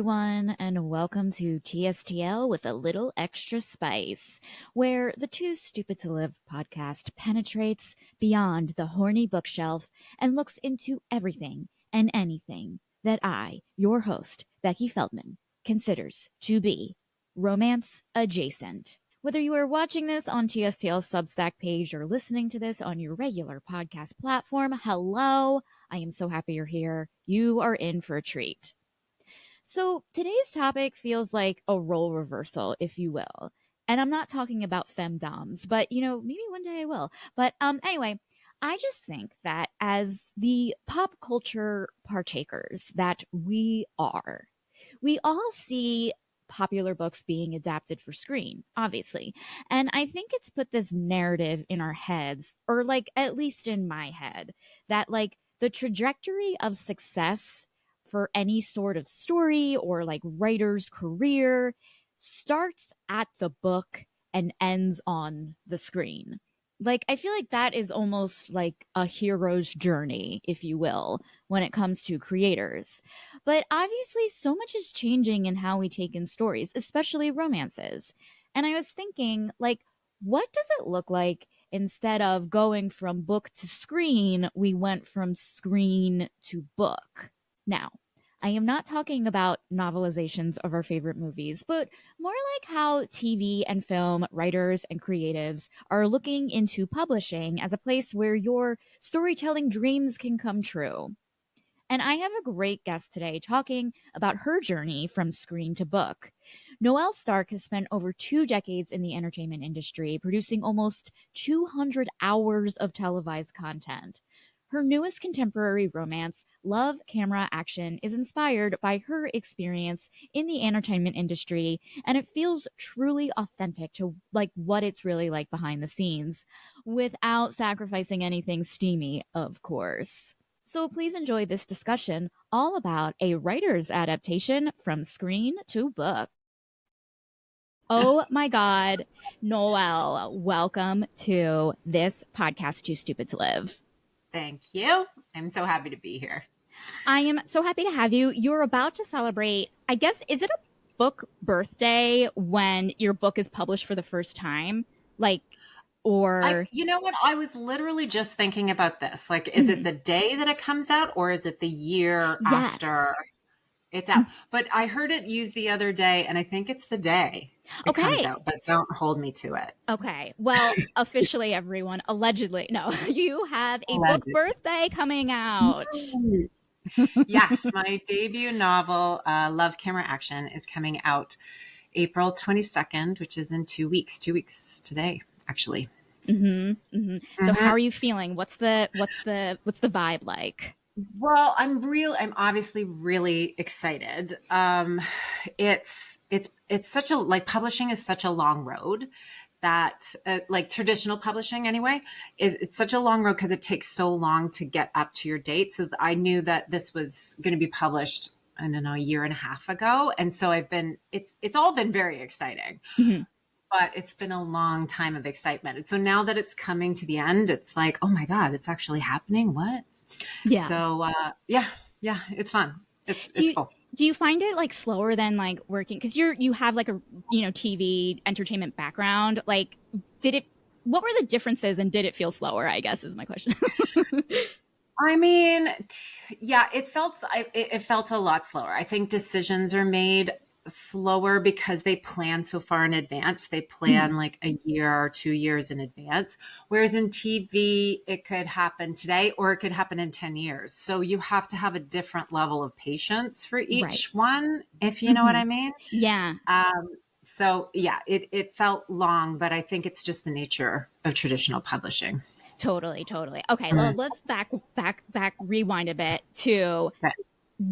everyone, and welcome to TSTL with a little extra spice, where the Too Stupid to Live podcast penetrates beyond the horny bookshelf and looks into everything and anything that I, your host, Becky Feldman, considers to be romance adjacent. Whether you are watching this on TSTL's Substack page or listening to this on your regular podcast platform, hello. I am so happy you're here. You are in for a treat. So today's topic feels like a role reversal, if you will. And I'm not talking about femdoms, but maybe one day I will. But anyway, I just think that as the pop culture partakers that we are, we all see popular books being adapted for screen, obviously. And I think it's put this narrative in our heads, or like at least in my head, that like the trajectory of success for any sort of story or like writer's career starts at the book and ends on the screen. Like, I feel like that is almost like a hero's journey, if you will, when it comes to creators. But obviously, so much is changing in how we take in stories, especially romances. And I was thinking, like, what does it look like instead of going from book to screen, we went from screen to book? Now, I am not talking about novelizations of our favorite movies, but more like how TV and film writers and creatives are looking into publishing as a place where your storytelling dreams can come true. And I have a great guest today talking about her journey from screen to book. Noelle Stark has spent over 2 decades in the entertainment industry, producing almost 200 hours of televised content. Her newest contemporary romance, Love, Camera, Action, is inspired by her experience in the entertainment industry, and it feels truly authentic to like what it's really like behind the scenes, without sacrificing anything steamy, of course. So please enjoy this discussion all about a writer's adaptation from screen to book. Oh my God, Noelle, welcome to this podcast, Too Stupid to Live. Thank you. I'm so happy to be here. I am so happy to have you. You're about to celebrate, I guess, is it a book birthday when your book is published for the first time? Like, or you know what? I was literally just thinking about this. Like, is it the day that it comes out or is it the year after it's out? But I heard it used the other day and I think it's the day it comes out, but don't hold me to it. Okay. Well, officially, everyone, allegedly, no, you have a book birthday coming out. Yes, my debut novel, Love, Camera, Action, is coming out April 22nd, which is in 2 weeks. 2 weeks today, actually. So how are you feeling? What's the vibe like? Well, I'm obviously really excited. It's such a, like, publishing is such a long road that like traditional publishing anyway it's such a long road because it takes so long to get up to your date. So I knew that this was going to be published, I don't know, a year and a half ago. And so it's all been very exciting. But it's been a long time of excitement. And so now that it's coming to the end, it's like, oh my God, it's actually happening. What? Yeah. So, yeah, it's fun. It's cool. Do you find it like slower than like working? Cause you have like a, TV entertainment background. Like, what were the differences and did it feel slower? I guess is my question. I mean, yeah, it felt a lot slower. I think decisions are made slower because they plan so far in advance. They plan like a year or 2 years in advance. Whereas in TV, it could happen today or it could happen in 10 years. So you have to have a different level of patience for each one, if you know what I mean. Yeah. So yeah, it felt long, but I think it's just the nature of traditional publishing. Totally. Okay, well, let's rewind a bit to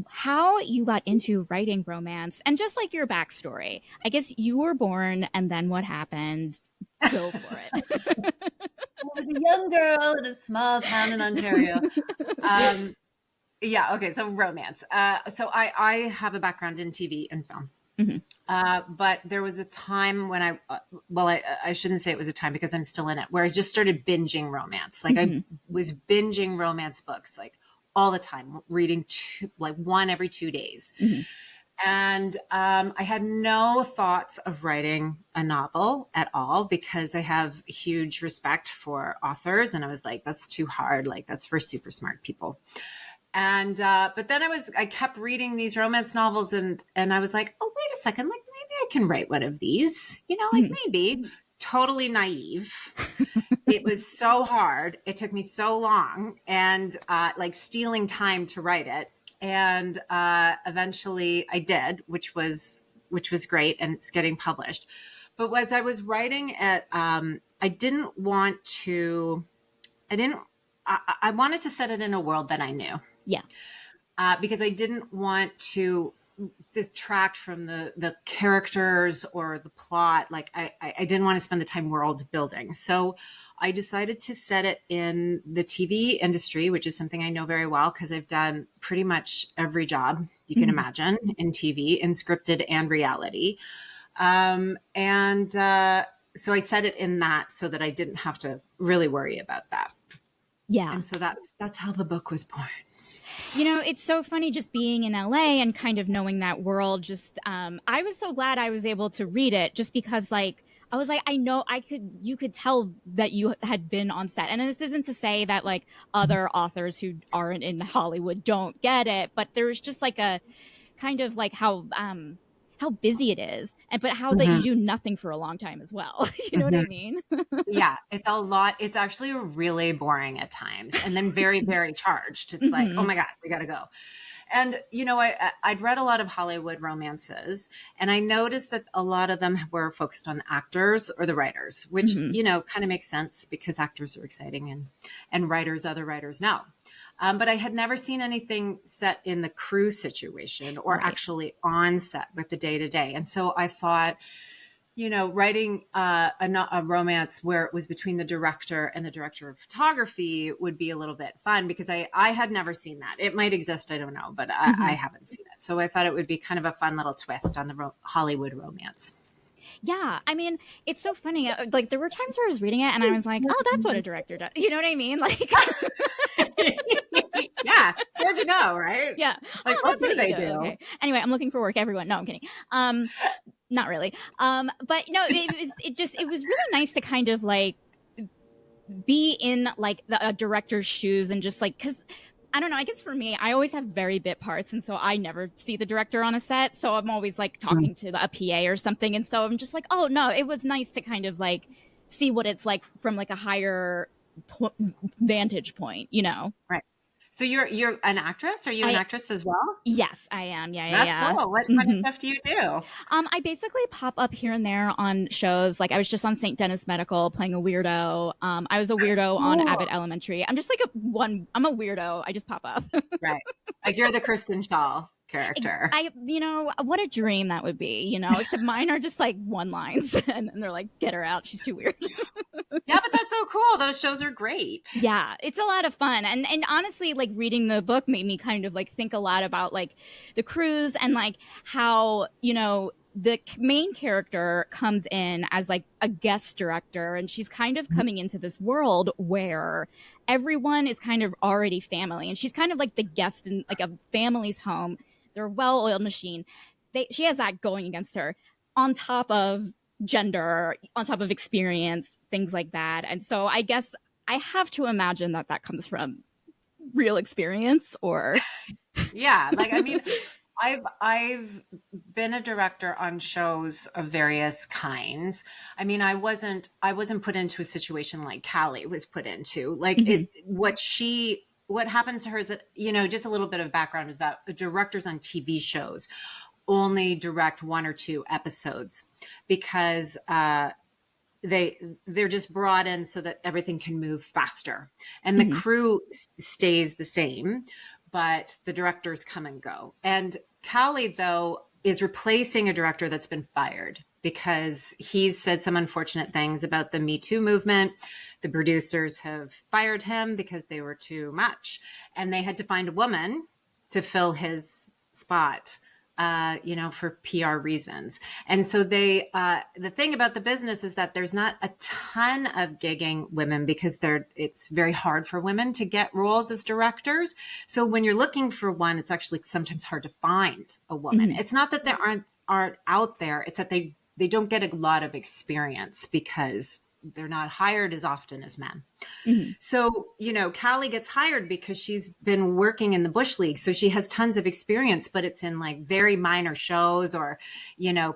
how you got into writing romance and just like your backstory. I guess you were born and then what happened? Go for it. I was a young girl in a small town in Ontario. Yeah, okay, so romance. So I have a background in TV and film. But there was a time when I shouldn't say it was a time because I'm still in it, where I just started binging romance. Like I was binging romance books like all the time, reading like one every 2 days. And I had no thoughts of writing a novel at all because I have huge respect for authors. And I was like, that's too hard. Like, that's for super smart people. And but then I kept reading these romance novels, and I was like, oh, wait a second, like maybe I can write one of these, like maybe. Totally naive. It was so hard. It took me so long, and like stealing time to write it. And eventually I did, which was great, and it's getting published. But as I was writing it, I didn't want to. I didn't. I wanted to set it in a world that I knew. Yeah. Because I didn't want to distract from the characters or the plot. Like I didn't want to spend the time world building. So I decided to set it in the TV industry, which is something I know very well because I've done pretty much every job you can imagine in TV, in scripted and reality. And so I set it in that so that I didn't have to really worry about that. Yeah. And so that's how the book was born. It's so funny just being in LA and kind of knowing that world. Just, I was so glad I was able to read it just because, like, I was like, I know you could tell that you had been on set. And this isn't to say that like other authors who aren't in Hollywood don't get it, but there's just like a kind of like how busy it is, but how that you do nothing for a long time as well. You know what I mean? Yeah, it's a lot. It's actually really boring at times and then very, very charged. It's like, oh my God, we got to go. And, I'd read a lot of Hollywood romances, and I noticed that a lot of them were focused on the actors or the writers, which, kind of makes sense because actors are exciting and writers, other writers know. But I had never seen anything set in the crew situation or actually on set with the day-to-day. And so I thought, writing a romance where it was between the director and the director of photography would be a little bit fun because I had never seen that. It might exist, I don't know, but I haven't seen it. So I thought it would be kind of a fun little twist on the Hollywood romance. Yeah, I mean, it's so funny. Like there were times where I was reading it and I was like, "Oh, that's what a director does." You know what I mean? Like, yeah, it's hard to know, right? Yeah, like what do they do? Okay. Anyway, I'm looking for work, everyone. No, I'm kidding. Not really. But no, it was really nice to kind of like be in like a director's shoes and just like because I don't know. I guess for me, I always have very bit parts, and so I never see the director on a set. So I'm always like talking to a PA or something, and so I'm just like, oh no, it was nice to kind of like see what it's like from like a higher vantage point, Right. So you're an actress? Are you an actress as well? Yes, I am. That's Yeah. cool. What kind of stuff do you do? I basically pop up here and there on shows. Like I was just on St. Dennis Medical playing a weirdo. I was a weirdo on Abbott Elementary. I'm just like I'm a weirdo. I just pop up. Right. Like you're the Kristen Shaw character. What a dream that would be, except mine are just like one lines and then they're like, get her out. She's too weird. Yeah, but that's so cool. Those shows are great. Yeah, it's a lot of fun. And honestly, like reading the book made me kind of like think a lot about like the cruise and like how, the main character comes in as like a guest director and she's kind of coming into this world where everyone is kind of already family and she's kind of like the guest in like a family's home. They're a well-oiled machine. She has that going against her on top of gender, on top of experience, things like that. And so I guess I have to imagine that comes from real experience or yeah, like I mean I've been a director on shows of various kinds. I mean, I wasn't put into a situation like Callie was put into. Like what happens to her is that, just a little bit of background is that the directors on TV shows only direct one or two episodes because they're just brought in so that everything can move faster and the crew stays the same, but the directors come and go. And Callie, though, is replacing a director that's been fired because he's said some unfortunate things about the Me Too movement. The producers have fired him because they were too much, and they had to find a woman to fill his spot. for PR reasons. And so the thing about the business is that there's not a ton of gigging women because it's very hard for women to get roles as directors. So when you're looking for one, it's actually sometimes hard to find a woman. Mm-hmm. It's not that there aren't out there. It's that they don't get a lot of experience because they're not hired as often as men. Mm-hmm. So, Callie gets hired because she's been working in the Bush League. So she has tons of experience, but it's in like very minor shows or,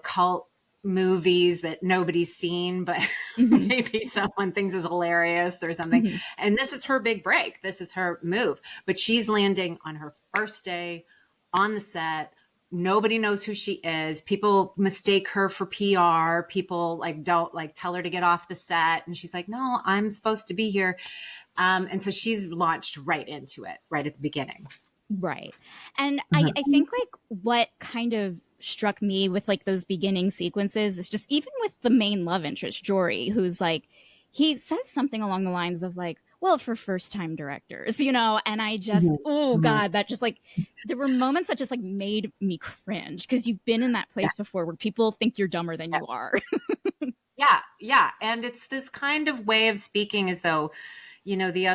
cult movies that nobody's seen, but Mm-hmm. maybe someone thinks is hilarious or something. Mm-hmm. And this is her big break. This is her move. But she's landing on her first day on the set. Nobody knows who she is. People mistake her for PR. People don't tell her to get off the set. And she's like, no, I'm supposed to be here. And so she's launched right into it right at the beginning. Right. And Mhm. I think like what kind of struck me with like those beginning sequences is just even with the main love interest, Jory, who's like, he says something along the lines of like, well, for first time directors, and I just, Mhm. oh Mhm. God, that just like, there were moments that just like made me cringe because you've been in that Yeah. place before where people think you're dumber than Yeah. you are. Yeah. Yeah. And it's this kind of way of speaking as though, the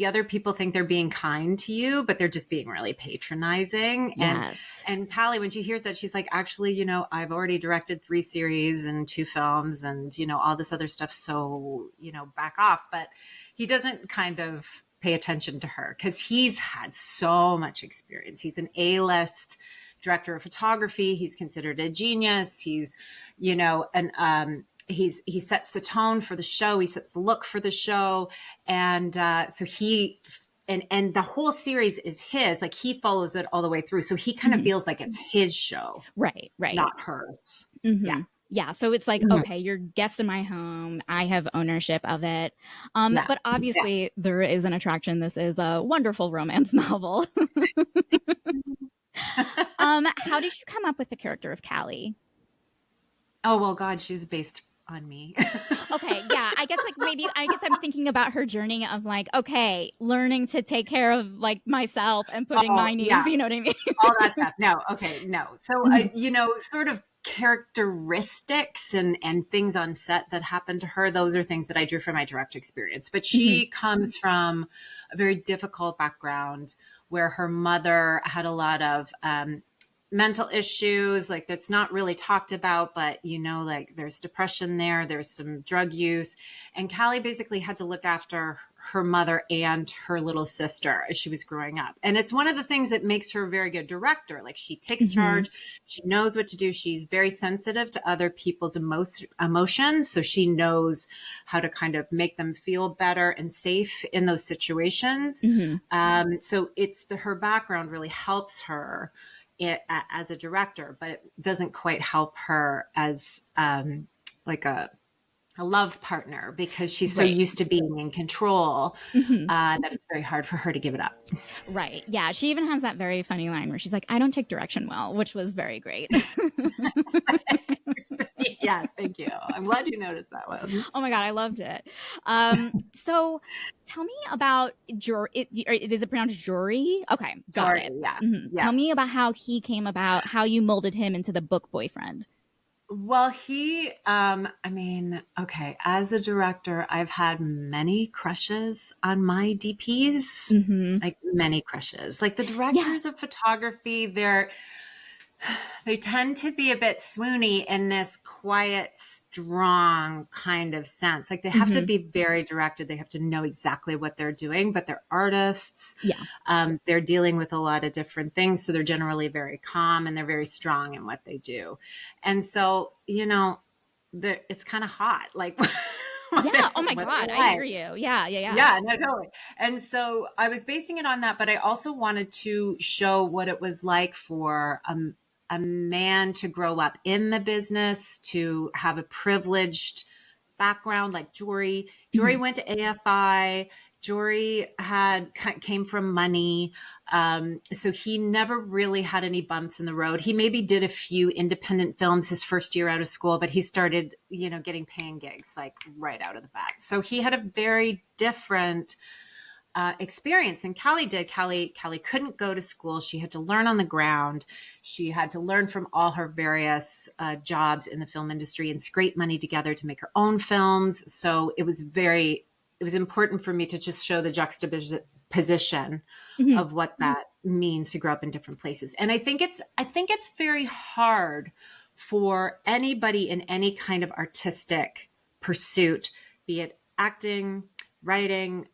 other people think they're being kind to you, but they're just being really patronizing. Yes. And Callie, when she hears that, she's like, actually, I've already directed 3 series and 2 films and, all this other stuff. So, back off. But he doesn't kind of pay attention to her because he's had so much experience. He's an A-list director of photography. He's considered a genius. He's, he sets the tone for the show. He sets the look for the show. And so and the whole series is his, like he follows it all the way through. So he kind of Mm-hmm. feels like it's his show, Right. not hers. Yeah. Mm-hmm. Yeah, so it's like, Mhm. okay, you're guest in my home. I have ownership of it. Yeah. But Yeah. obviously there is an attraction. This is a wonderful romance novel. How did you come up with the character of Callie? Oh, well, God, she's based on me. Okay, yeah, I guess I'm thinking about her journey of like, okay, learning to take care of like myself and putting Oh, my yeah. needs, you know what I mean? All that stuff. No. Okay. No. So, Mhm. sort of characteristics and things on set that happened to her, those are things that I drew from my direct experience. But Mhm. she comes from a very difficult background where her mother had a lot of mental issues, like that's not really talked about, but like there's depression there's some drug use. And Callie basically had to look after her mother and her little sister as she was growing up. And it's one of the things that makes her a very good director. Like she takes Mhm. charge, she knows what to do. She's very sensitive to other people's emotions. So she knows how to kind of make them feel better and safe in those situations. Mhm. So her background really helps her as a director, but it doesn't quite help her as like a love partner because she's so Right. used to being in control Mhm. that it's very hard for her to give it up. Right. Yeah, she even has that very funny line where she's like, "I don't take direction well," which was very great. Yeah, thank you. I'm glad you noticed that one. Oh my god, I loved it. So tell me about is it pronounced Jory? Okay, got Sorry, it. yeah, Tell yeah. me about how he came about, how you molded him into the book boyfriend. Well, okay, as a director, I've had many crushes on my DPs, Mm-hmm. like many crushes. Like the Yeah. directors of photography, they tend to be a bit swoony in this quiet, strong kind of sense. Like they have to Mm-hmm. be very directed. They have to know exactly what they're doing, but they're artists. Yeah. They're dealing with a lot of different things. So they're generally very calm and they're very strong in what they do. And so, it's kind of hot, like Yeah. Oh my what god, they're I like. hear you. Yeah. Yeah. Yeah. Yeah, no, totally. And so I was basing it on that, but I also wanted to show what it was like for a man to grow up in the business, to have a privileged background like Jory. Jory Mhm. went to AFI. Jory came from money. So he never really had any bumps in the road. He maybe did a few independent films his first year out of school, but he started, getting paying gigs like right out of the bat. So he had a very different experience. And Callie did. Callie couldn't go to school. She had to learn on the ground. She had to learn from all her various jobs in the film industry and scrape money together to make her own films. So it was important for me to just show the juxtaposition Mhm. of what that means to grow up in different places. And I think it's very hard for anybody in any kind of artistic pursuit, be it acting, writing,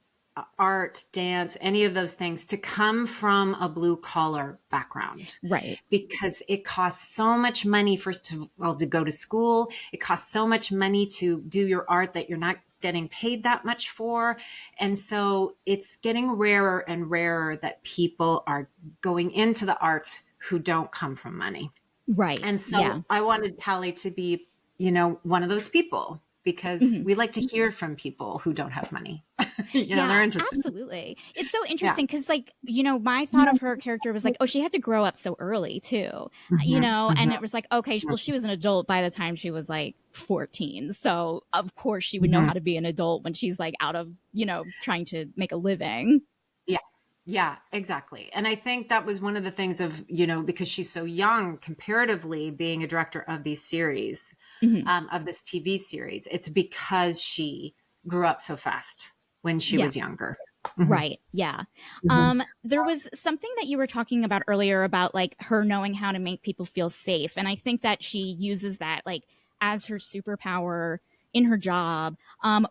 art, dance, any of those things, to come from a blue collar background, Right. because it costs so much money to go to school. It costs so much money to do your art that you're not getting paid that much for. And so it's getting rarer and rarer that people are going into the arts who don't come from money. Right. And so Yeah. I wanted Callie to be, one of those people, because Mhm. we like to hear from people who don't have money. They're Yeah, interested. absolutely. It's so Yeah. interesting because, like, my thought of her character was like, oh, she had to grow up so early too, Hmm. and Hmm. it was like, okay, well, she was an adult by the time she was like 14. So, of course, she would know Hmm. how to be an adult when she's like out of, trying to make a living. Yeah. Yeah, exactly. And I think that was one of the things of, because she's so young comparatively, being a director of these series, Hmm. of this TV series, it's because she grew up so fast when she Yeah. was younger. Hmm. Right. Yeah. Hmm. There was something that you were talking about earlier about like her knowing how to make people feel safe. And I think that she uses that like as her superpower in her job.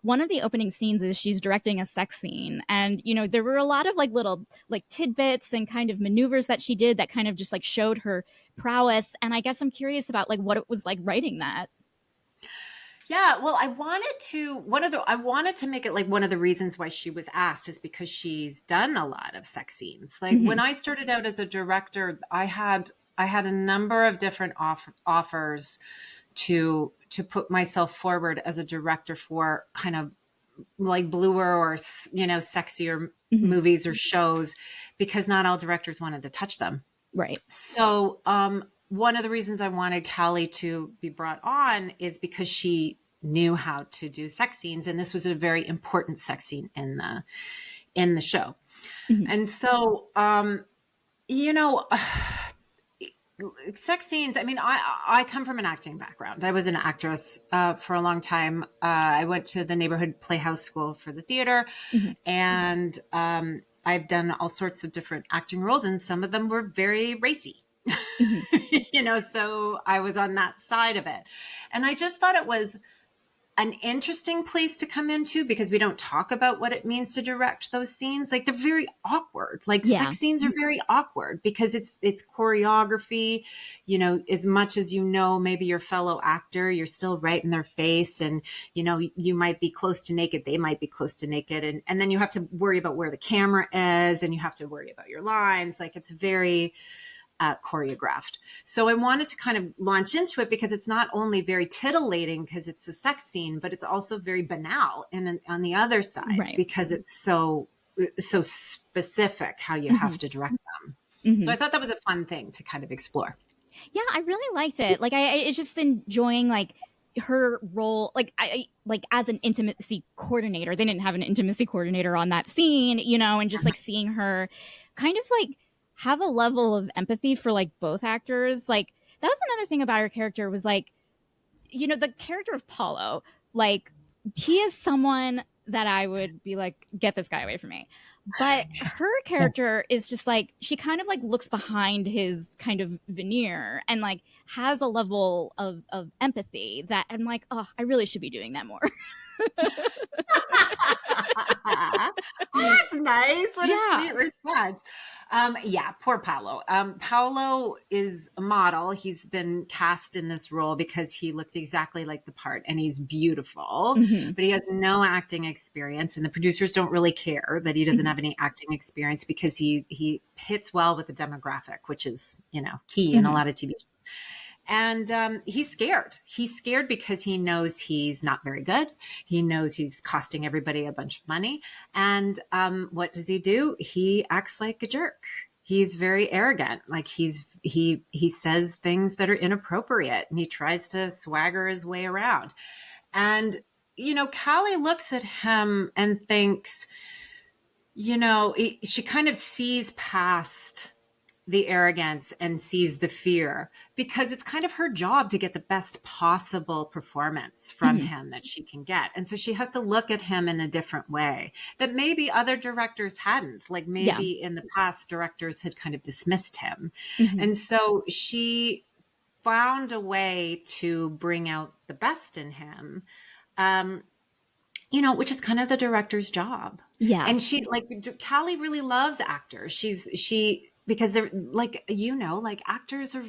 One of the opening scenes is she's directing a sex scene. And, there were a lot of like little like tidbits and kind of maneuvers that she did that kind of just like showed her prowess. And I guess I'm curious about like what it was like writing that. Yeah, well, I wanted to make it like one of the reasons why she was asked is because she's done a lot of sex scenes. Like Hmm. when I started out as a director, I had a number of different offers to put myself forward as a director for kind of like bluer or sexier Hmm. movies or shows, because not all directors wanted to touch them. Right. So, one of the reasons I wanted Callie to be brought on is because she knew how to do sex scenes, and this was a very important sex scene in the show. Hmm. And so, you know, sex scenes. I mean, I come from an acting background. I was an actress for a long time. I went to the neighborhood playhouse school for the theater, Hmm. and I've done all sorts of different acting roles, and some of them were very racy. Hmm. So I was on that side of it. And I just thought it was an interesting place to come into, because we don't talk about what it means to direct those scenes. Like, they're very awkward. Like, Yeah. sex scenes are very awkward because it's choreography. As much as maybe your fellow actor, you're still right in their face, and you might be close to naked, they might be close to naked, and then you have to worry about where the camera is, and you have to worry about your lines. Like, it's very choreographed. So I wanted to kind of launch into it because it's not only very titillating because it's a sex scene, but it's also very banal on the other side, Right. because it's so specific how you Hmm. have to direct them. So Hmm. I thought that was a fun thing to kind of explore. Yeah, I really liked it. Like, I it's just enjoying like her role, like like as an intimacy coordinator. They didn't have an intimacy coordinator on that scene, and just like seeing her kind of like have a level of empathy for like both actors. Like that was another thing about her character was like, the character of Paulo, like he is someone that I would be like, get this guy away from me. But her character is just like, she kind of like looks behind his kind of veneer and like has a level of empathy that I'm like, oh, I really should be doing that more. Oh, that's nice. What a Yeah. sweet response. Yeah, poor Paolo. Paolo is a model. He's been cast in this role because he looks exactly like the part, and he's beautiful, Hmm. but he has no acting experience, and the producers don't really care that he doesn't Hmm. have any acting experience, because he hits well with the demographic, which is key in a Hmm. lot of TV shows. And he's scared. He's scared because he knows he's not very good. He knows he's costing everybody a bunch of money. And what does he do? He acts like a jerk. He's very arrogant. Like, he says things that are inappropriate, and he tries to swagger his way around. And Callie looks at him and thinks, she kind of sees past the arrogance and sees the fear, because it's kind of her job to get the best possible performance from Mhm. him that she can get. And so she has to look at him in a different way that maybe other directors hadn't. Like Yeah. maybe in the past, directors had kind of dismissed him. Mhm. And so she found a way to bring out the best in him. Um, which is kind of the director's job. Yeah. And she like Callie really loves actors. Because they're like, like actors are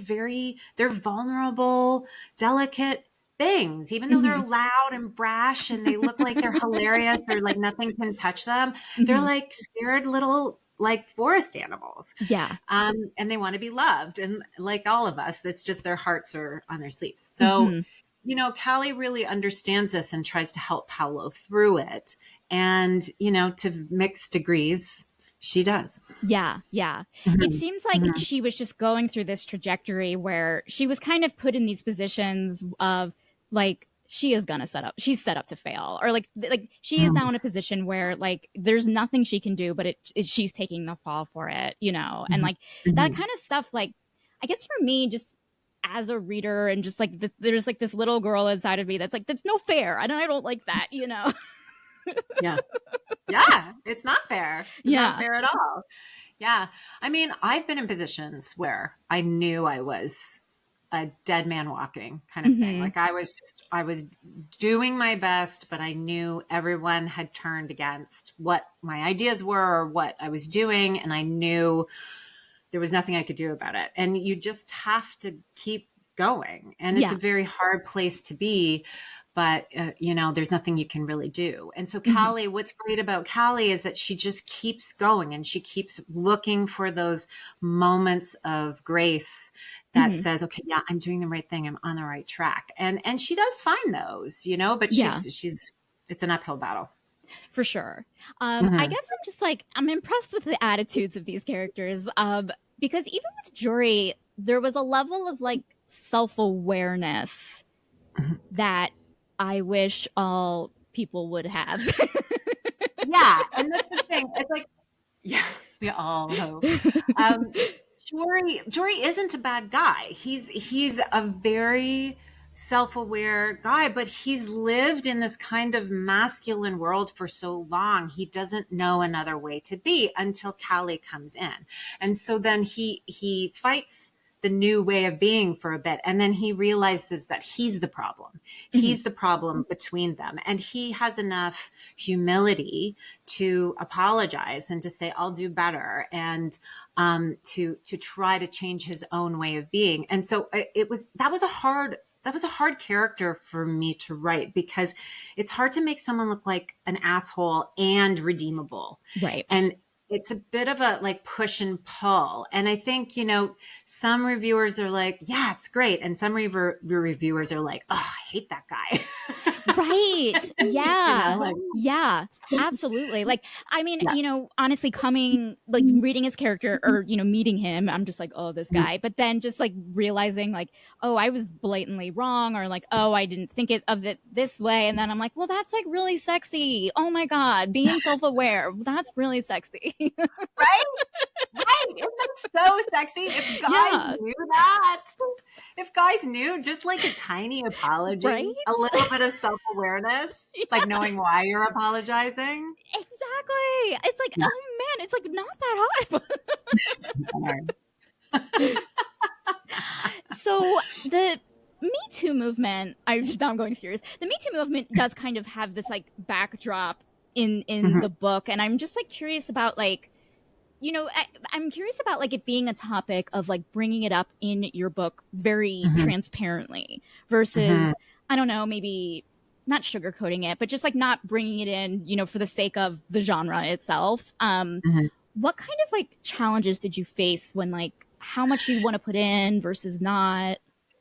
they're vulnerable, delicate things, even though they're Mhm. loud and brash and they look like they're hilarious or like nothing can touch them. They're Mhm. like scared little like forest animals. Yeah. And they want to be loved. And like all of us, that's just their hearts are on their sleeves. So Mhm. Callie really understands this and tries to help Paolo through it. And, to mixed degrees, she does. Yeah, yeah. It Mhm. seems like Mhm. she was just going through this trajectory where she was kind of put in these positions of like she's set up to fail, or like she is now in a position where like there's nothing she can do, but she's taking the fall for it, and Mhm. like that Mhm. kind of stuff. Like I guess for me, just as a reader, and just like there's like this little girl inside of me that's like that's no fair. I don't like that. Yeah. Yeah. It's not fair. It's not Yeah. fair at all. Yeah. I mean, I've been in positions where I knew I was a dead man walking kind of thing. Hmm. Like I was doing my best, but I knew everyone had turned against what my ideas were or what I was doing. And I knew there was nothing I could do about it. And you just have to keep going. And it's a Yeah. very hard place to be, but there's nothing you can really do. And so Hmm. Callie, what's great about Callie is that she just keeps going and she keeps looking for those moments of grace that Hmm. says, okay, yeah, I'm doing the right thing. I'm on the right track. And she does find those, but Yeah. she's it's an uphill battle. For sure. I Mm-hmm. guess I'm just like I'm impressed with the attitudes of these characters. Because even with Jory, there was a level of like self-awareness that I wish all people would have. Yeah. And that's the thing. It's like, yeah, we all hope. Um, Jory isn't a bad guy. He's a very self-aware guy, but he's lived in this kind of masculine world for so long. He doesn't know another way to be until Callie comes in. And so then he fights the new way of being for a bit. And then he realizes that he's the problem. Mhm. He's the problem between them. And he has enough humility to apologize and to say, I'll do better. And to try to change his own way of being. And so that was a hard character for me to write, because it's hard to make someone look like an asshole and redeemable. Right. And it's a bit of a like push and pull. And I think, some reviewers are like, yeah, it's great. And some reviewers are like, oh, I hate that guy. Right. Yeah. Like, Yeah. Absolutely. Like, I mean, yeah. honestly, like reading his character or, meeting him, I'm just like, oh, this Mhm. guy. But then just like realizing, like, oh, I was blatantly wrong, or like, oh, I didn't think of it this way. And then I'm like, well, that's like really sexy. Oh my God. Being self aware. That's really sexy. Right? Right. Isn't that so sexy? If guys Yeah. knew that, if guys knew just like a tiny Right. apology, a little bit of self awareness, like Yeah. knowing why you're apologizing. Exactly. It's like, Yeah. oh man, it's like not that hard. So the Me Too movement, now I'm going serious. The Me Too movement does kind of have this like backdrop in Mhm. the book, and I'm just like curious about like I'm curious about like it being a topic of like bringing it up in your book very Mhm. transparently Mhm. versus I don't know, maybe not sugarcoating it, but just like not bringing it in, for the sake of the genre itself. Mhm. What kind of like challenges did you face when like how much you want to put in versus not?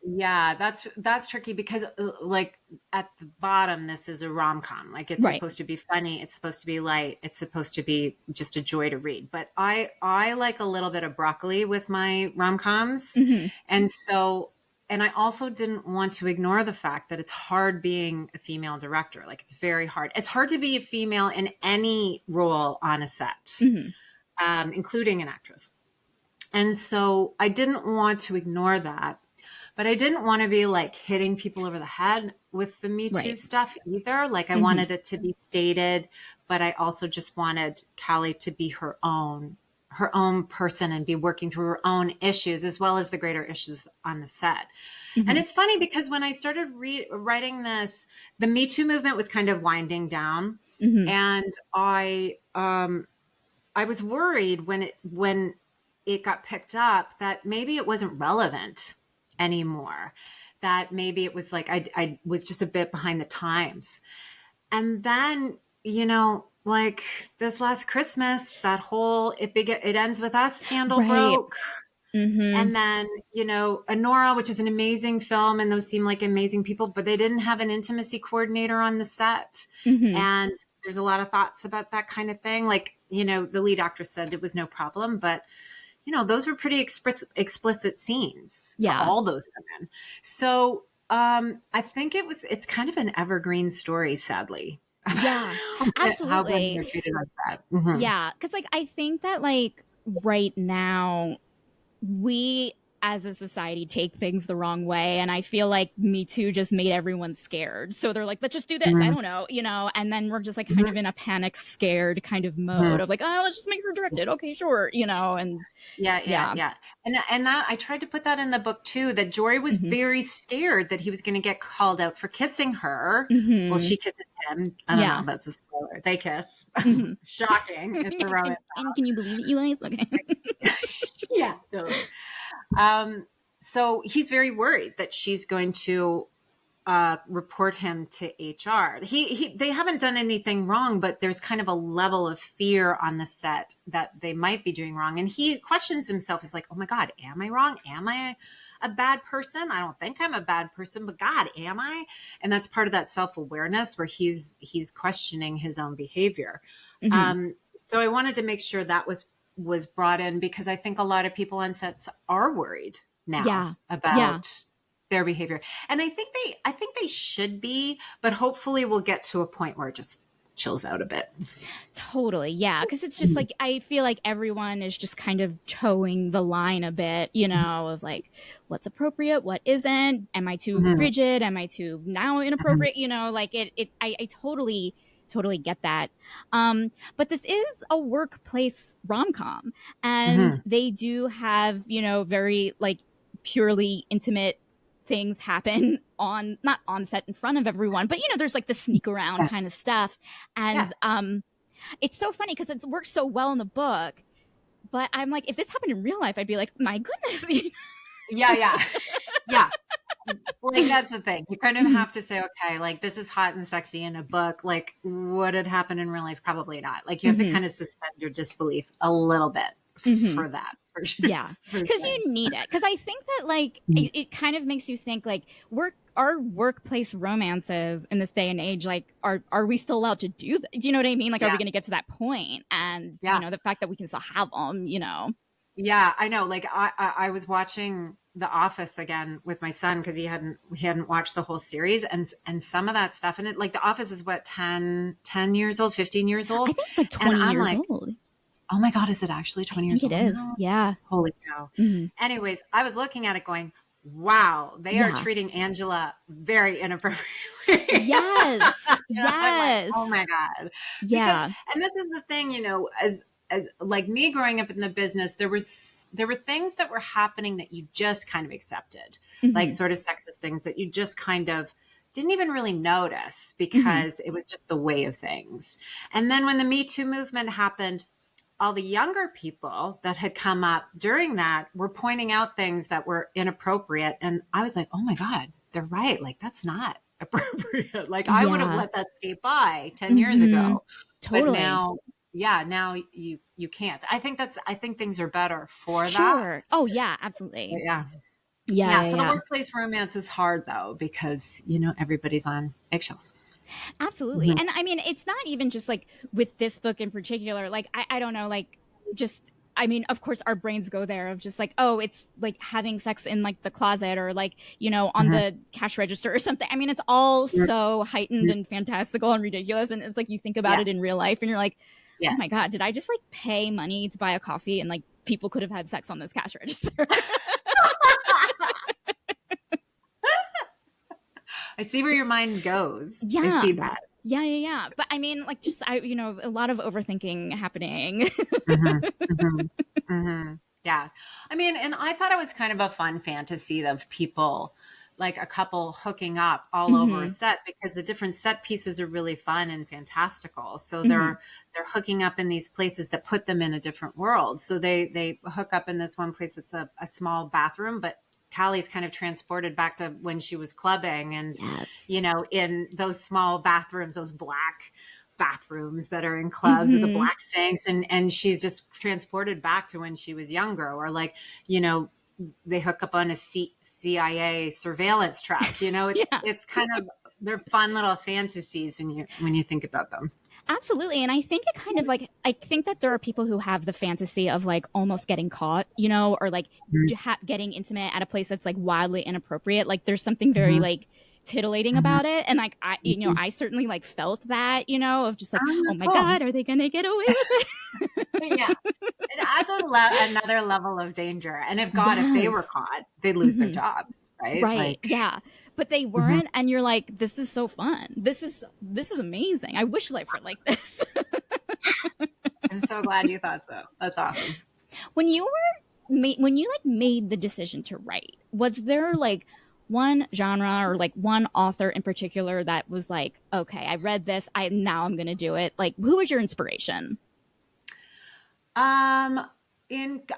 Yeah, that's tricky because like at the bottom, this is a rom-com. Like it's Right. supposed to be funny, it's supposed to be light, it's supposed to be just a joy to read. But I like a little bit of broccoli with my rom-coms. Hmm. And so and I also didn't want to ignore the fact that it's hard being a female director. Like, it's very hard. It's hard to be a female in any role on a set, Mm-hmm. Including an actress. And so I didn't want to ignore that, but I didn't want to be like hitting people over the head with the Me Too Right. stuff either. Like, I Mm-hmm. wanted it to be stated, but I also just wanted Callie to be her own person and be working through her own issues as well as the greater issues on the set. Mm-hmm. And it's funny because when I started writing this, the Me Too movement was kind of winding down, Mm-hmm. and I was worried when it got picked up that maybe it wasn't relevant anymore, that maybe it was like I was just a bit behind the times. And then, like this last Christmas, that whole it ends with us scandal Right. broke. Mm-hmm. And then, Honora, which is an amazing film, and those seem like amazing people, but they didn't have an intimacy coordinator on the set. Mm-hmm. And there's a lot of thoughts about that kind of thing. Like, the lead actress said it was no problem, but those were pretty explicit scenes for Yeah. all those women. So I think it's kind of an evergreen story, sadly. Yeah. How women Absolutely. are treated on set. Mm-hmm. Yeah. Because, like, I think that, like, right now, we as a society take things the wrong way, and I feel like Me Too just made everyone scared, so they're like, let's just do this, I Mm-hmm. don't know, and then we're just like kind of in a panic scared kind of mode Mm-hmm. of like, oh, let's just make her direct it, okay, sure, and Yeah, yeah, yeah. yeah. And that I tried to put that in the book too, that Jory was Mm-hmm. very scared that he was going to get called out for kissing her. Well, Mm-hmm. she kisses him. I don't know Yeah. if that's a spoiler. They kiss. Mm-hmm. Shocking. It's a romance. And can you believe it, you guys? Okay. Yeah, totally. Um, so he's very worried that she's going to report him to HR. They haven't done anything wrong, but there's kind of a level of fear on the set that they might be doing wrong. And he questions himself. He's like, oh my God, am I wrong? Am I a bad person? I don't think I'm a bad person, but God, am I? And that's part of that self-awareness where he's questioning his own behavior. Mm-hmm. So I wanted to make sure that was brought in because I think a lot of people on sets are worried now Yeah. Yeah. about their behavior. And I think they should be, but hopefully we'll get to a point where it just chills out a bit. Totally, yeah, because it's just like I feel like everyone is just kind of towing the line a bit, of like what's appropriate, what isn't. Am I too Mm-hmm. rigid? Am I too now inappropriate? Like I totally get that. But this is a workplace rom com, and Mm-hmm. they do have very like purely intimate things happen on not on set in front of everyone, but there's like the sneak around Yeah. kind of stuff, Yeah. and it's so funny because it's worked so well in the book, but I'm like, if this happened in real life, I'd be like, my goodness. Yeah. Yeah. Yeah. Like, that's the thing. You kind of have to say, okay, like, this is hot and sexy in a book. Like, would it happen in real life? Probably not. Like, you have to kind of suspend your disbelief a little bit for that. For sure. Yeah, For because sure. you need it. Because I think that like it kind of makes you think like our workplace romances in this day and age, like are we still allowed to do that? Do you know what I mean? Like, are we Yeah. going to get to that point? And Yeah. the fact that we can still have them. Yeah, I know. Like, I was watching The Office again with my son because he hadn't watched the whole series, and some of that stuff, and it, like, The Office is what, 10 years old, 15 years I old, think it's like and 20 I'm years like, old. oh my God, is it actually I 20 think years it old is. now? Yeah. Holy cow! Mhm. Anyways, I was looking at it going, wow, they are Yeah. treating Angela very inappropriately. Yes. I'm like, Yes. oh my God. Yeah. And this is the thing, as like me growing up in the business, there were things that were happening that you just kind of accepted, like Mhm. sort of sexist things that you just kind of didn't even really notice because it was just the way of things. And then when the Me Too movement happened, all the younger people that had come up during that were pointing out things that were inappropriate. And I was like, oh my God, they're right. Like, that's not appropriate. Like, I would have Yeah. let that skate by 10 years ago. But Totally. now you can't. I think things are better for that. Sure. Oh yeah, absolutely. But yeah. Yeah, Yeah. yeah, So the yeah. workplace romance is hard though, because, everybody's on eggshells. Absolutely. Mhm. And I mean, it's not even just like with this book in particular. Like, I don't know, like just I mean, of course, our brains go there of just like, oh, it's like having sex in like the closet or like, you know, on Mhm. the cash register or something. I mean, it's all Mhm. so heightened and fantastical and ridiculous. And it's like you think about Yeah. it in real life and you're like, oh Yeah. my God, did I just like pay money to buy a coffee and like people could have had sex on this cash register? I see where your mind goes. I Yeah. see that. Yeah. But I mean, like, just, you know, a lot of overthinking happening. Mhm. Mhm. Mhm. Yeah. I mean, and I thought it was kind of a fun fantasy of people, like a couple hooking up all over a hmm set, because the different set pieces are really fun and fantastical. So hmm they're hooking up in these places that put them in a different world. So they hook up in this one place that's a small bathroom, but Callie's kind of transported back to when she was clubbing, and Yes. you know, in those small bathrooms, those black bathrooms that are in clubs with the hmm black sinks, and she's just transported back to when she was younger. Or like, you know, they hook up on a CIA surveillance truck. You know, Yeah. it's kind of, they're fun little fantasies when you think about them. Absolutely. And I think it kind of like, I think that there are people who have the fantasy of like almost getting caught, you know, or like getting intimate at a place that's like wildly inappropriate. Like there's something very Mm-hmm. like titillating Mm-hmm. about it. And like, you know, Mm-hmm. I certainly like felt that, you know, of just like, Oh, oh my cool. God, are they going to get away with Yeah, it adds another level of danger. And if God, if they were Yes. caught, they'd lose their hmm jobs, right? Right. Like, Yeah. But they mhm. weren't. And you're like, this is so fun. This is amazing. I wish life were like this. I'm so glad you thought so. That's awesome. When you when you like made the decision to write, was there like one genre or like one author in particular that was like, okay, I read this, I'm gonna do it? Like, who was your inspiration? Um,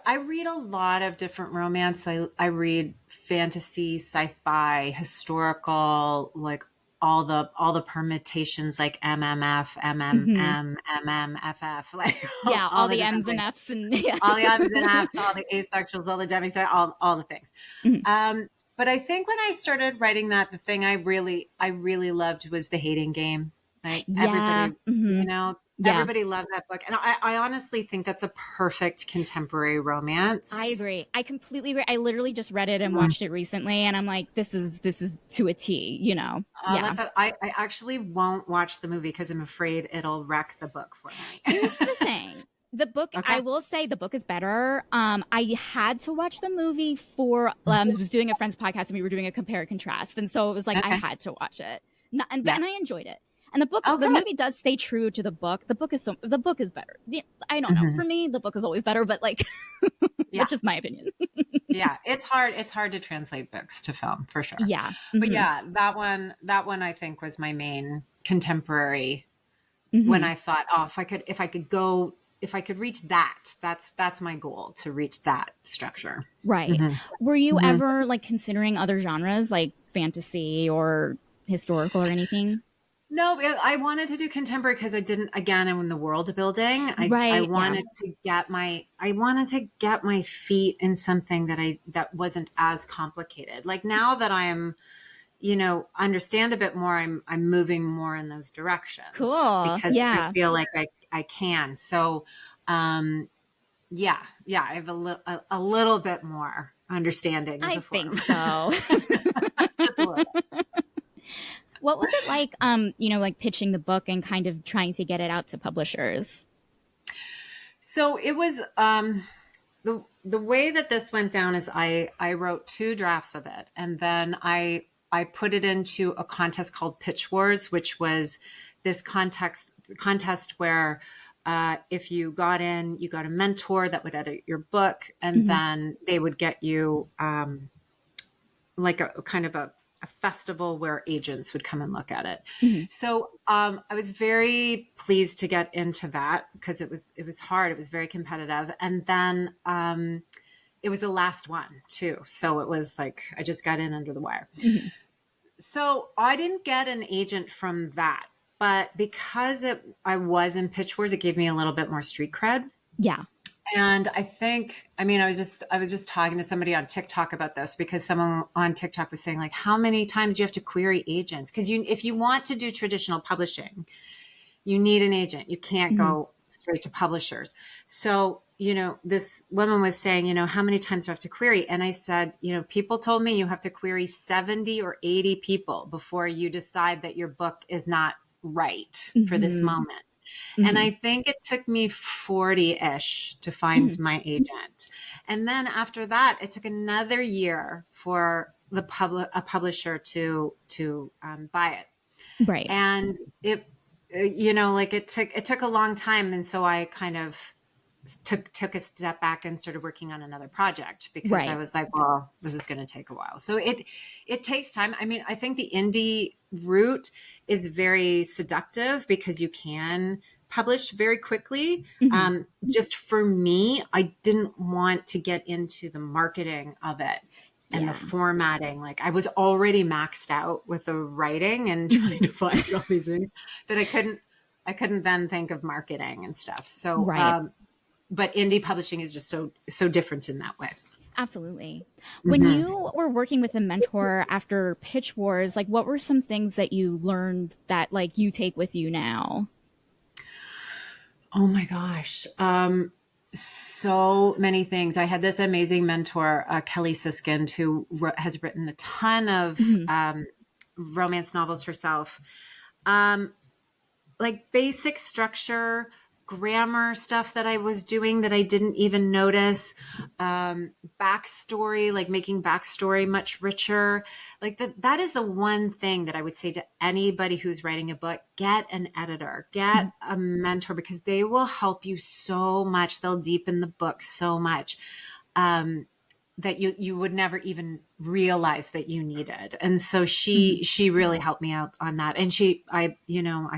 I read a lot of different romance. I read fantasy, sci-fi, historical, like all the permutations, like MMF, Mm-hmm. MMM, MMFF, like Yeah, all all the the different M's and things. F's and yeah. All the M's and F's, all the asexuals, all the demisexuals, all the things. Mhm. But I think when I started writing that, the thing I really loved was the hating game. Like everybody, Yeah. Mm-hmm. Yeah. everybody loved that book. And I honestly think that's a perfect contemporary I romance. agree. I completely agree. I literally just read it and Mm. watched it recently, and I'm like, this is to a T. You know? Yeah. I actually won't watch the movie because I'm afraid it'll wreck the book for me. Here's the thing. The book, I Okay. will say the book is better. I had to watch the movie for, I was doing a friend's podcast and we were doing a compare and contrast. And so it was like, I Okay. had to watch it. Not, Yeah. and I enjoyed it. And Oh, the good. movie does stay true to the book. The book is better. I don't know. Hmm. For me, the book is always better, but like, Yeah. that's just my opinion. Yeah. It's hard to translate books to film for sure. Yeah. But hmm yeah, that one I think was my main contemporary, when hmm I thought, oh, if I could reach that's my goal, to reach that structure. Right. Hmm. Were you Hmm. ever like considering other genres like fantasy or historical or anything? No, I wanted to do contemporary because I didn't, again, in the world building. I Right. Yeah. wanted to get my feet in something that wasn't as complicated. Like now that I'm, understand a bit more, I'm moving more in those directions Cool. because I Yeah. feel like I can. So, um, yeah, I have a little bit more understanding of I the think form. so. Just a little. What was it like, you know, like pitching the book and kind of trying to get it out to publishers? So it was, the way that this went down is I wrote two drafts of it, and then I put it into a contest called Pitch Wars, which was this contest where, if you got in, you got a mentor that would edit your book, and hmm then they would get you, like a kind of a festival where agents would come and look at it. hmm So I was very pleased to get into that because it was hard. It was very competitive, and then it was the last one too. So it was like I just got in under the wire. hmm So I didn't get an agent from that, but because I was in Pitch Wars, it gave me a little bit more street cred. Yeah. And I mean, I was just talking to somebody on TikTok about this because someone on TikTok was saying, like, how many times do you have to query agents? Because if you want to do traditional publishing, you need an agent. You can't hmm go straight to publishers. So this woman was saying, how many times do I have to query? And I said, people told me you have to query 70 or 80 people before you decide that your book is not right for this moment. And I think it took me 40-ish to find my agent. And then after that, it took another year for a publisher to buy it. Right. And it took a long time. And so I kind of took a step back and started working on another project because Right. I was like, well, this is going to take a while. So it takes time. I mean, I think the indie route is very seductive because you can publish very quickly. Just for me, I didn't want to get into the marketing of it and the formatting. Like I was already maxed out with the writing and trying to find all these things that I couldn't then think of marketing and stuff. So, Right. but indie publishing is just so different in that way. Absolutely. When you were working with a mentor after Pitch Wars, like what were some things that you learned that like you take with you now? Oh my gosh. So many things. I had this amazing mentor, Kelly Siskind, who has written a ton of romance novels herself. Like basic structure, grammar stuff that I was doing that I didn't even notice, backstory, like making backstory much richer. Like that is the one thing that I would say to anybody who's writing a book: get an editor, get a mentor, because they will help you so much. They'll deepen the book so much. That you would never even realize that you needed. And so she really helped me out on that. And I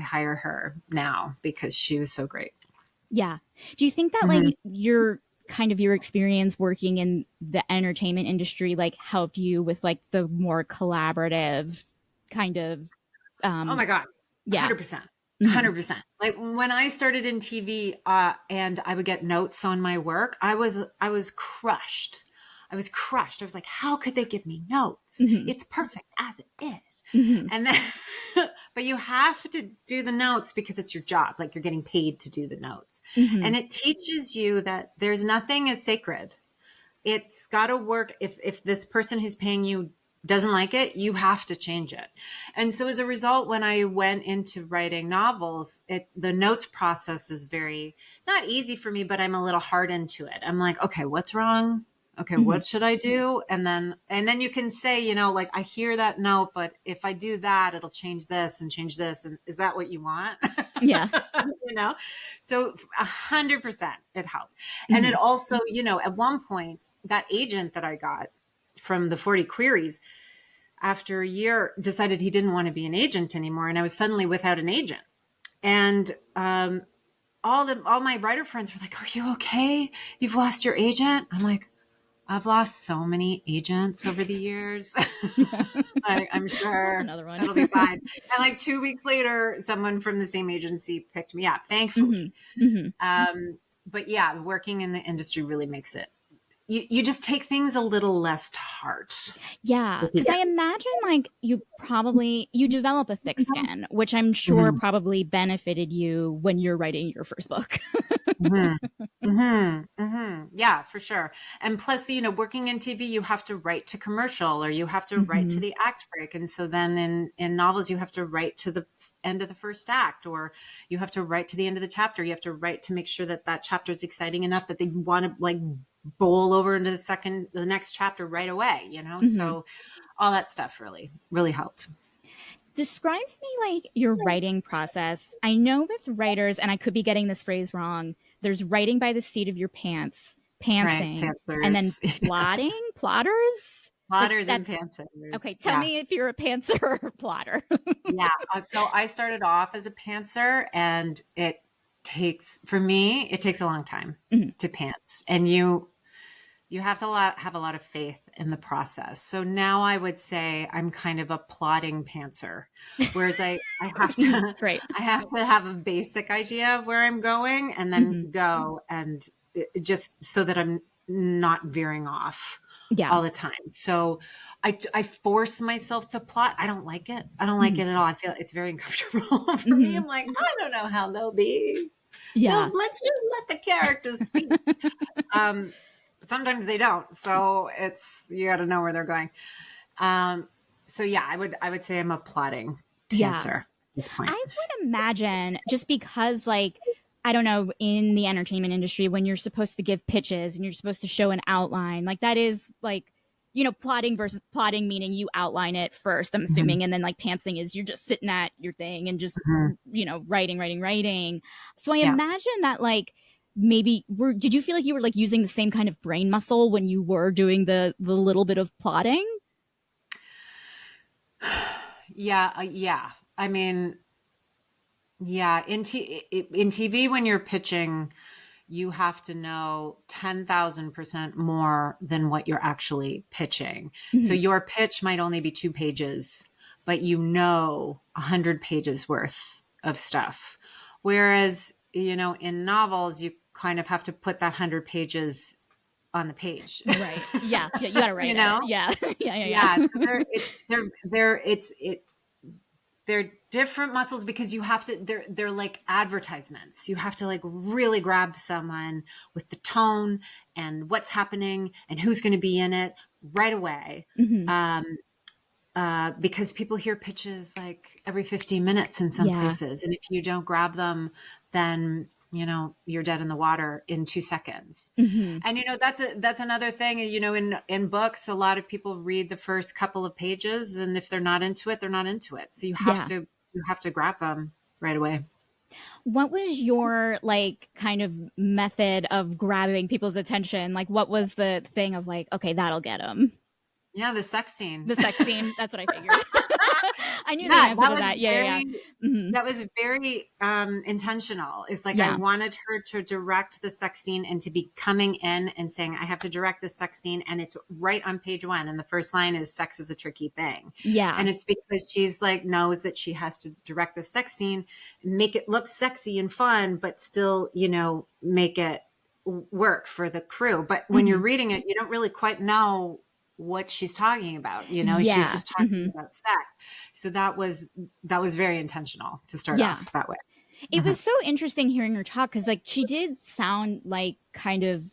hire her now because she was so great. Yeah. Do you think that like your experience working in the entertainment industry like helped you with like the more collaborative kind of Oh my God. yeah. 100%. 100%. Like when I started in TV, and I would get notes on my work, I was crushed. I was crushed. I was like, how could they give me notes? It's perfect as it is. And then, but you have to do the notes because it's your job. Like you're getting paid to do the notes. And it teaches you that there's nothing as sacred. It's got to work. If this person who's paying you doesn't like it, you have to change it. And so as a result, when I went into writing novels, the notes process is very, not easy for me, but I'm a little hardened to it. I'm like, okay, what's wrong? Okay, what should I do? And then you can say, like, I hear that note, but if I do that, it'll change this and change this. And is that what you want? Yeah. So 100% it helped. And it also, at one point, that agent that I got from the 40 queries, after a year, decided he didn't want to be an agent anymore. And I was suddenly without an agent. And all my writer friends were like, are you okay? You've lost your agent? I'm like, I've lost so many agents over the years. I'm sure another one. it'll be fine. And like 2 weeks later, someone from the same agency picked me up, thankfully. But yeah, working in the industry really makes it. You just take things a little less to heart. Yeah, because I imagine like you develop a thick skin, which I'm sure probably benefited you when you're writing your first book. Yeah, for sure. And plus, working in TV, you have to write to commercial or you have to write to the act break. And so then in novels, you have to write to the end of the first act, or you have to write to the end of the chapter. You have to write to make sure that chapter is exciting enough that they want to like bowl over into the next chapter right away, So all that stuff really, really helped. Describe to me like your writing process. I know with writers, and I could be getting this phrase wrong, there's writing by the seat of your pants, pantsing, Right, and then plotting, plotters? Plotters and pantsers. Okay, tell me if you're a pantser or a plotter. Yeah, so I started off as a pantser, and it takes a long time to pants, and you have to have a lot of faith in the process. So now I would say I'm kind of a plotting pantser, whereas I have to I have to have a basic idea of where I'm going and then go, and just so that I'm not veering off all the time. So I force myself to plot. I don't like it. I don't like it at all. I feel it's very uncomfortable for me. I'm like, I don't know how they'll be. Yeah. Let's let the characters speak. Sometimes they don't. So you got to know where they're going. So yeah, I would say I'm a plotting Yeah. pantser at this point. I would imagine just because, like, I don't know, in the entertainment industry, when you're supposed to give pitches and you're supposed to show an outline, like, that is like, plotting versus plotting, meaning you outline it first, I'm Mhm. assuming. And then, like, pantsing is you're just sitting at your thing and just, Mhm. writing. So I Yeah. imagine that, like, maybe did you feel like you were like using the same kind of brain muscle when you were doing the little bit of plotting? Yeah. Yeah. I mean, yeah. In TV, when you're pitching, you have to know 10,000% more than what you're actually pitching. So Mm-hmm. your pitch might only be 2 pages, but 100 pages worth of stuff. Whereas, in novels, you kind of have to put that 100 pages on the page. Right. Yeah. Yeah. You got to you write it. know? Yeah. Yeah. Yeah. Yeah. So they're different muscles because you have to, they're like advertisements. You have to like really grab someone with the tone and what's happening and who's going to be in it right away. Mm-hmm. Because people hear pitches like every 15 minutes in some Yeah. places. And if you don't grab them, then, you're dead in the water in 2 seconds. Mm-hmm. And, that's another thing, in books, a lot of people read the first couple of pages, and if they're not into it, they're not into it. So Yeah. you have to grab them right away. What was your like kind of method of grabbing people's attention? Like, what was the thing of like, okay, that'll get them? Yeah. The sex scene. The sex scene. That's what I figured. I knew the Yeah, answer to that. Yeah. Mm-hmm. that was very intentional. It's like I Yeah. wanted her to direct the sex scene and to be coming in and saying, I have to direct the sex scene. And it's right on page 1. And the first line is, sex is a tricky thing. Yeah. And it's because she's like, knows that she has to direct the sex scene, make it look sexy and fun, but still, make it work for the crew. But when you're Mm-hmm. reading it, you don't really quite know what she's talking about. She's Yeah. just talking Mm-hmm. about sex. So that was very intentional to start Yeah. off that way. It Mhm. was so interesting hearing her talk because, like, she did sound like kind of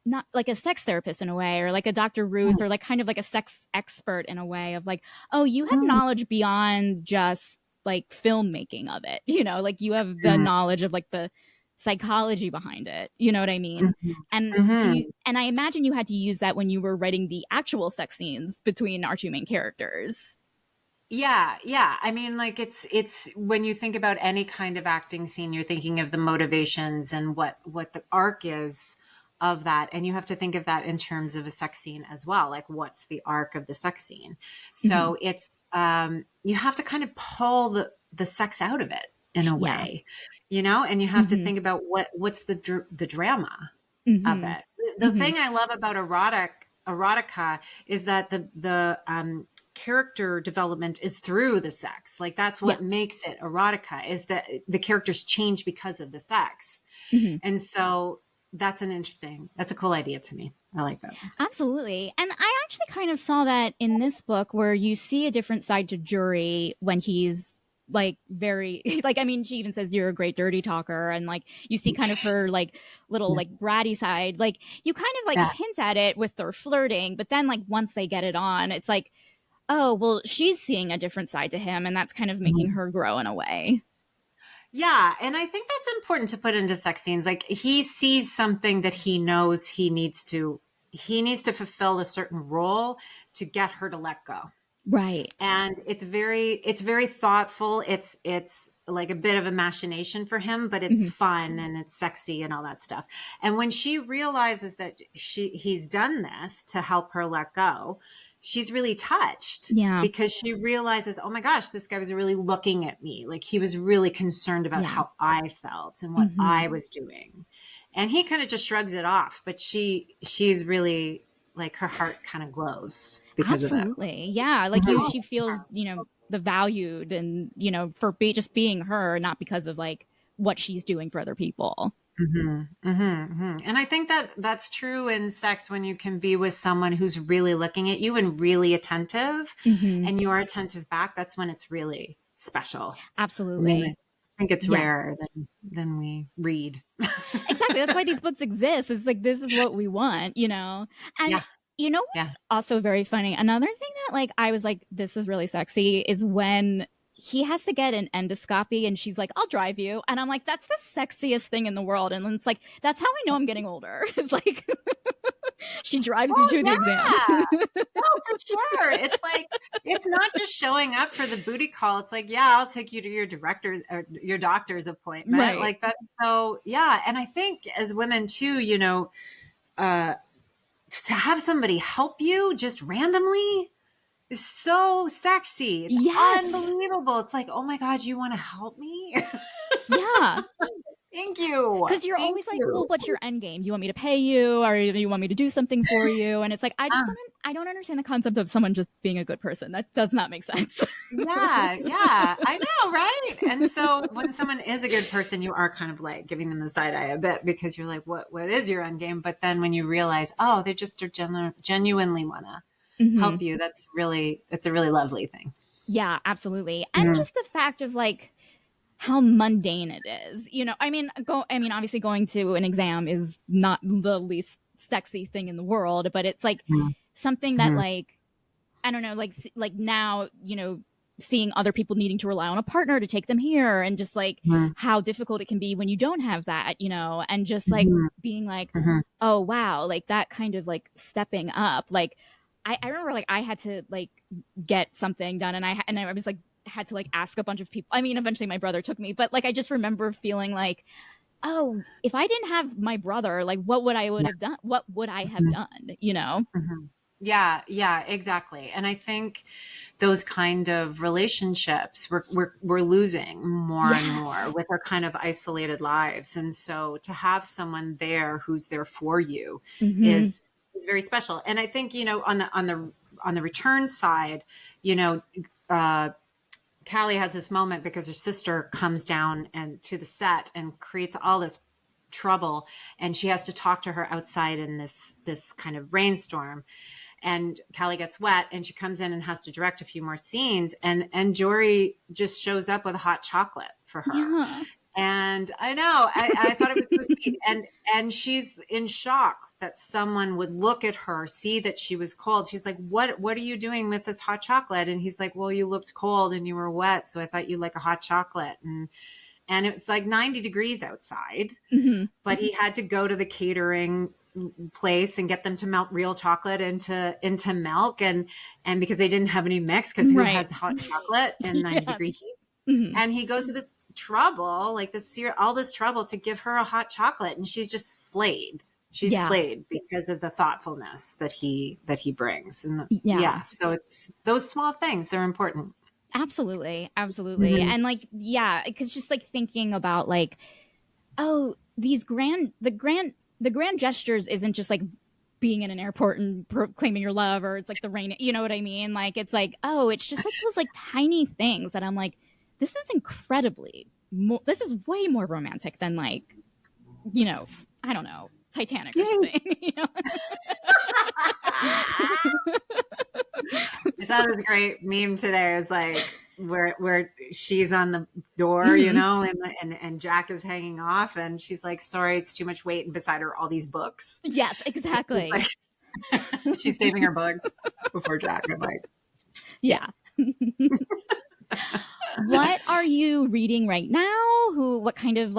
not like a sex therapist in a way, or like a Dr. Ruth, or like kind of like a sex expert in a way of like, oh, you have Mhm. knowledge beyond just like filmmaking of it, like you have the Mhm. knowledge of like the psychology behind it. You know what I mean? Mhm. And Mhm. and I imagine you had to use that when you were writing the actual sex scenes between our two main characters. Yeah, yeah. I mean, like it's when you think about any kind of acting scene, you're thinking of the motivations and what the arc is of that, and you have to think of that in terms of a sex scene as well. Like, what's the arc of the sex scene? Hmm. So it's you have to kind of pull the sex out of it in a Yeah. way, and you have to Hmm. think about what's the drama of Hmm. it. The Hmm. thing I love about erotica is that the character development is through the sex. Like, that's Yeah. what makes it erotica, is that the characters change because of the sex. Hmm. And so that's a cool idea to me. I like that. Absolutely. And I actually kind of saw that in this book where you see a different side to Jury when he's like very like, I mean, she even says you're a great dirty talker, and like you see kind of her like little Yeah. like bratty side. Like, you kind of like Yeah. hint at it with their flirting, but then like once they get it on, it's like, oh, well, she's seeing a different side to him, and that's kind of making Mhm. her grow in a way. Yeah, and I think that's important to put into sex scenes. Like, he sees something that he knows he needs to fulfill a certain role to get her to let go. Right. And it's very thoughtful. It's like a bit of a machination for him, but it's Hmm. fun and it's sexy and all that stuff. And when she realizes that he's done this to help her let go, she's really touched, Yeah. because she realizes, oh my gosh, this guy was really looking at me. Like, he was really concerned about Yeah. how I felt and what Hmm. I was doing. And he kind of just shrugs it off, but she's really, like, her heart kind of glows because of it. Absolutely. Yeah. Like, she feels, the valued, and, for just being her, not because of like what she's doing for other people. And I think that that's true in sex, when you can be with someone who's really looking at you and really attentive, Hmm. and you're attentive back. That's when it's really special. I mean, Absolutely. think it's Yeah. rarer than we read. Exactly. That's why these books exist. It's like, this is what we want, you know? And Yeah, you know yeah. what's also very funny? Another thing that like I was like, this is really sexy is when he has to get an endoscopy and she's like, I'll drive you. And I'm like, that's the sexiest thing in the world. And it's like, that's how I know I'm getting older. It's like she drives you Oh to the exam. yeah. No, for sure. It's like it's not just showing up for the booty call. It's like, yeah, I'll take you to your director's or your doctor's appointment. Right. Like that's so yeah. And I think as women too, uh to have somebody help you just randomly is so sexy. It's Yes. unbelievable. It's like, oh my God, you want to help me? Yeah. Thank you. Because you're Thank always like, well, you. what's your end game? Do you want me to pay you, or do you want me to do something for you? And it's like, I don't understand the concept of someone just being a good person. That does not make sense. Yeah, yeah, I know, right? And so when someone is a good person, you are kind of like giving them the side eye a bit because you're like, what is your end game? But then when you realize, oh, they just are genuinely want to Mm-hmm. help you, it's a really lovely thing. Yeah, absolutely. And Mhm. just the fact of like how mundane it is. You know, I mean obviously going to an exam is not the least sexy thing in the world, but it's like Mhm. something that Mhm. like I don't know, like now, you know, seeing other people needing to rely on a partner to take them here and just like Mhm. how difficult it can be when you don't have that, you know, and just like Mhm. being like, Mhm. oh wow, like that kind of like stepping up. Like I remember like I had to like get something done and I was like had to like ask a bunch of people. I mean, eventually my brother took me, but like I just remember feeling like, oh, if I didn't have my brother, like what would I would Yeah. have done? What would I have Mhm. done? You know? Mhm. Yeah, yeah, exactly. And I think those kind of relationships we're losing more and more Yes. with our kind of isolated lives. And so to have someone there who's there for you Mm-hmm. is very special. And I think, on the return side, you know, uh Callie has this moment because her sister comes down and to the set and creates all this trouble, and she has to talk to her outside in this kind of rainstorm, and Callie gets wet and she comes in and has to direct a few more scenes, and Jory just shows up with hot chocolate for her. Yeah. And I know, I thought it was so sweet. And she's in shock that someone would look at her, see that she was cold. She's like, what are you doing with this hot chocolate? And he's like, well, you looked cold and you were wet, so I thought you'd like a hot chocolate. And it was like 90 degrees outside, Mm-hmm. but he had to go to the catering place and get them to melt real chocolate into milk, and because they didn't have any mix, because who Right. has hot chocolate in 90-degree Yes. heat? Mm-hmm. And he goes to this trouble, like all this trouble to give her a hot chocolate, and she's just slayed. She's Yeah. slayed because of the thoughtfulness that he brings. And Yeah. yeah, so it's those small things, they're important. Absolutely. Absolutely. Mhm. And like, yeah, because just like thinking about like, oh, the grand gestures isn't just like being in an airport and proclaiming your love or it's like the rain, you know what I mean? Like it's like, oh, it's just like those like tiny things that I'm like, this is this is way more romantic than like, you know, I don't know, Titanic or Yay. something, you know? I saw this great meme today. It was like where she's on the door, Mhm. and Jack is hanging off, and she's like, "Sorry, it's too much weight," and beside her, all these books. Yes, She's exactly. like, she's saving her books before Jack. I'm like, yeah. Yeah. What are you reading right now? What kind of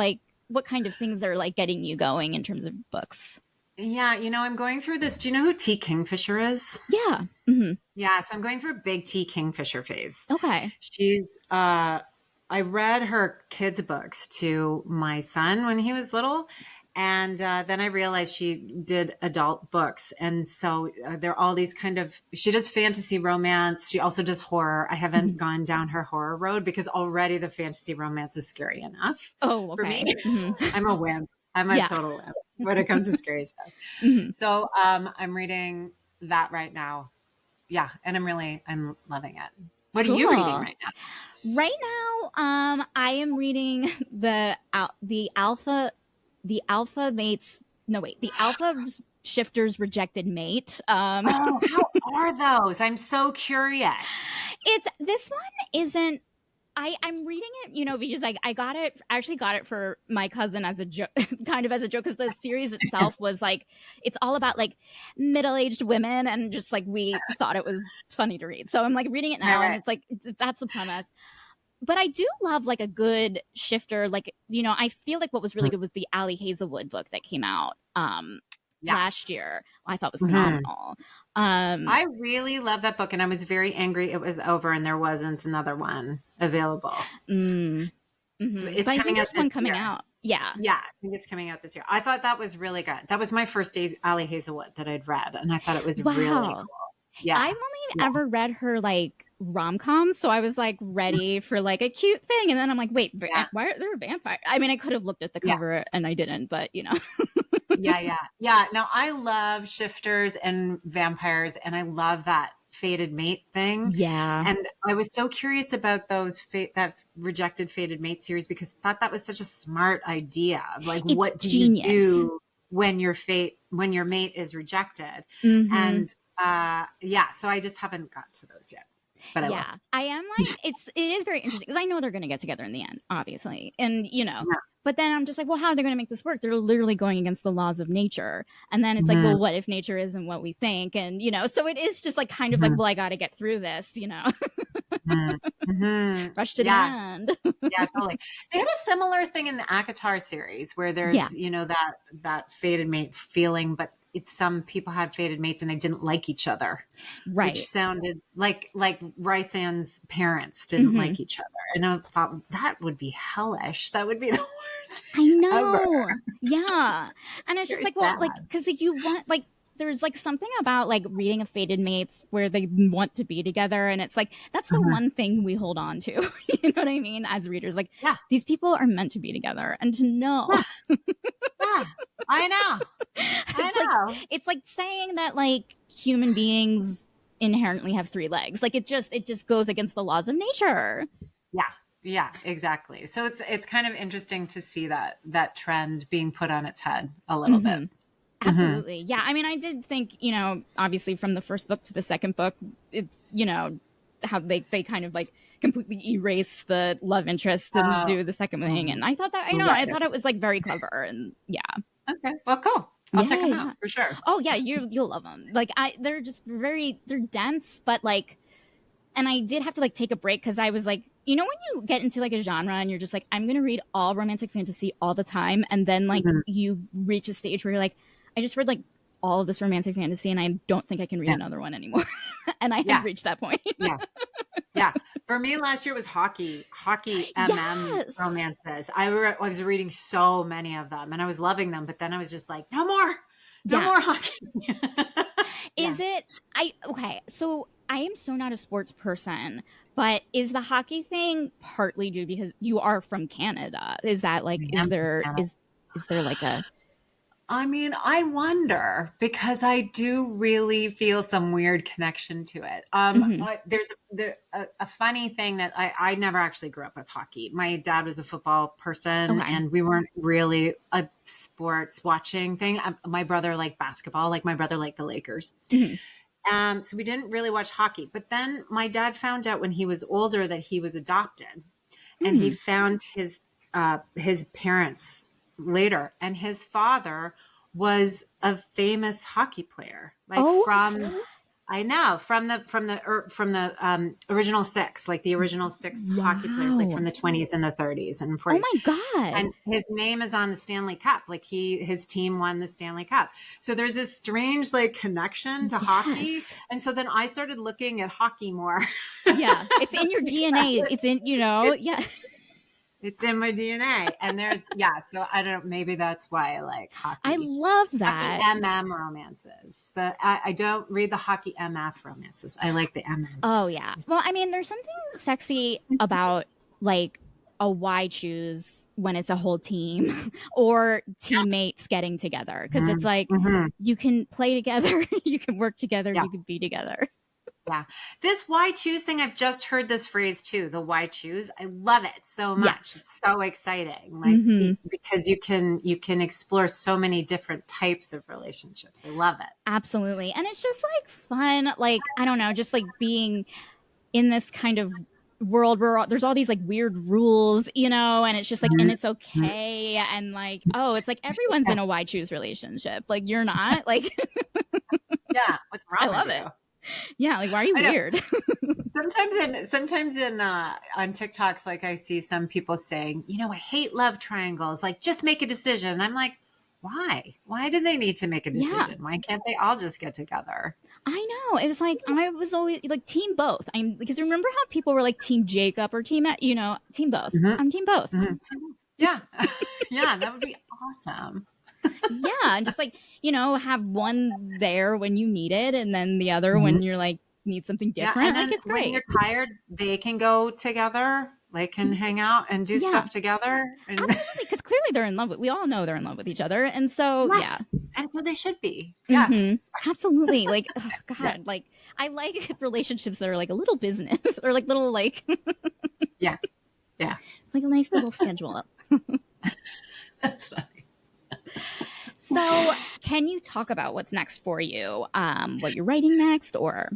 things are like getting you going in terms of books? Yeah, I'm going through this. Do you know who T. Kingfisher is? Yeah. Hmm. Yeah, so I'm going through a big T. Kingfisher phase. Okay. I read her kids' books to my son when he was little. And then I realized she did adult books. And so there are all these she does fantasy romance. She also does horror. I haven't Mhm. gone down her horror road because already the fantasy romance is scary enough Oh, for me. okay. Hmm. I'm a wimp. I'm a Yeah. total wimp when it comes to scary stuff. Hmm. So I'm reading that right now. Yeah, and I'm loving it. What are you reading Cool. right now? Right now, I am reading the alpha mates. No, wait, the alpha shifter's rejected mate. Oh, how are those? I'm so curious. It's this one isn't. I'm reading it, you know, because I got it, I actually got it for my cousin as a joke, kind of as a joke, because the series itself was like, it's all about like middle-aged women, and just like we thought it was funny to read. So I'm like reading it Right, now, and right. it's like that's the premise. But I do love like a good shifter. Like, you know, I feel like what was really Mhm. good was the Ali Hazelwood book that came out last Yes. year. I thought was Mhm. phenomenal. Um, I really love that book, and I was very angry it was over and there wasn't another one available. mm, So mhm. it's But I think coming out there's this one coming year. out. Yeah. Yeah, I think it's coming out this year. I thought that was really good. That was my first day Ali Hazelwood that I'd read, and I thought it was really Wow. cool. Yeah, I've only yeah, ever read her like rom-coms, so I was like ready for like a cute thing, and then I'm like, wait, yeah, why are there vampires? I mean, I could have looked at the yeah. cover and I didn't, but you know. Yeah, yeah, yeah. Now I love shifters and vampires, and I love that fated mate thing. Yeah, And I was so curious about that rejected fated mate series because I thought that was such a smart idea. Like, it's what do you genius. do when your mate is rejected? Mm-hmm. And yeah, so I just haven't got to those yet, but I will. Yeah, I am like it is very interesting because I know they're going to get together in the end, obviously, and you know. Yeah. But then I'm just like, well, how are they going to make this work? They're literally going against the laws of nature, and then it's like, Mhm, well, what if nature isn't what we think? And you know, so it is just like kind of like, mhm, well, I got to get through this, you know, mhm, mhm. rush to the Yeah, end. yeah, totally. They had a similar thing in the Akatar series where Yeah, there's, that fated mate feeling, but some people had fated mates and they didn't like each other, which right. sounded like Rysand's parents didn't Hmm. like each other. And I thought that would be hellish. That would be the worst I thing ever. know. Yeah. And it's just Very like, well, like, sad. because like, you want, like, there's like something about like reading a fated mates where they want to be together. And it's like, that's the Mhm. one thing we hold on to. You know what I mean? As readers, like, Yeah, these people are meant to be together. And to know, yeah, yeah. I know. I it's like, know. it's like saying that like human beings inherently have three legs. Like, it just goes against the laws of nature. Yeah. Yeah, exactly. So it's kind of interesting to see that trend being put on its head a little bit. Hmm. Hmm. Absolutely. Yeah. I mean, I did think, you know, obviously from the first book to the second book, it's, you know, how they kind of like completely erase the love interest and Uh, do the second thing. mhm. And I thought that, I know, I Right. thought it was like very clever. And yeah. Okay. Well, cool. I'll check Yeah. them out Yeah. for sure. Oh, yeah. You'll love them. Like, they're just they're dense, but like, and I did have to like take a break because I was like, you know, when you get into like a genre and you're just like, I'm gonna read all romantic fantasy all the time, and then like Mhm. you reach a stage where you're like, I just read like all of this romantic fantasy and I don't think I can read Yeah. another one anymore. And I had Yeah. reached that point. Yeah. Yeah. For me, last year was hockey Yes. romances. I was reading so many of them and I was loving them, but then I was just like, no more Yes. hockey. Yeah. Is it I okay, so I am so not a sports person, but is the hockey thing partly due because you are from Canada? Is that like I am from Canada. is there like a I mean, I wonder because I do really feel some weird connection to it. mhm. A funny thing that I never actually grew up with hockey. My dad was a football person, Okay. and we weren't really a sports watching thing. My brother liked basketball, like my brother liked the Lakers. Mhm. So we didn't really watch hockey. But then my dad found out when he was older that he was adopted, and he Mm. found his parents later, and his father was a famous hockey player, like Oh from I know from the original six, like the original six hockey players, like wow. from the 20s and the 30s and Oh 40s. my god. And his name is on the Stanley Cup. Like his team won the Stanley Cup. So there's this strange like connection to hockey. Yes. And so then I started looking at hockey more. Yeah. It's in your DNA. It's in, you know, it's yeah. it's in my DNA. And so I don't know, maybe that's why I like I hockey. love Hockey that. MM romances. I don't read the hockey MF romances. I like the MM Oh yeah. romances. Well, I mean, there's something sexy about like a why choose when it's a whole team or teammates getting together because it's Mhm, like mhm. you can play together, you can work together, Yeah, you can be together. yeah. This why choose thing, I've just heard this phrase too, the why choose. I love it so much. Yes. It's so exciting. Like Hmm. because you can explore so many different types of relationships. I love it. Absolutely. And it's just like fun, like I don't know, just like being in this kind of world where there's all these like weird rules, and it's just like, and it's okay. And like, oh, it's like everyone's Yeah. in a why choose relationship. Like, you're not like, Yeah. What's I wrong with love you? it. Yeah. Like, why are you I know. weird? Sometimes in on TikToks, like I see some people saying, I hate love triangles. Like, just make a decision. I'm like, why? Why do they need to make a Yeah. decision? Why can't they all just get together? I know. It was like, I was always like team both. Because remember how people were like team Jacob or team both. Hmm. I'm team both. Hmm. Yeah. Yeah, that would be awesome. Yeah. And just like, have one there when you need it and then the other Mhm. when you're like, need something Yeah. And different. Like, then it's when you're great. tired, they can go together. They can hang out and do Yeah. stuff together. And Absolutely. Because clearly they're in love we all know they're in love with each other. And so, yeah. yes. And so they should be. Mm-hmm. Yes. Absolutely. Like, oh, Yeah. God, like I like relationships that are like a little business or like little, like, Yeah. Yeah. like a nice little schedule. That's funny. So, can you talk about what's next for you? What you're writing next, or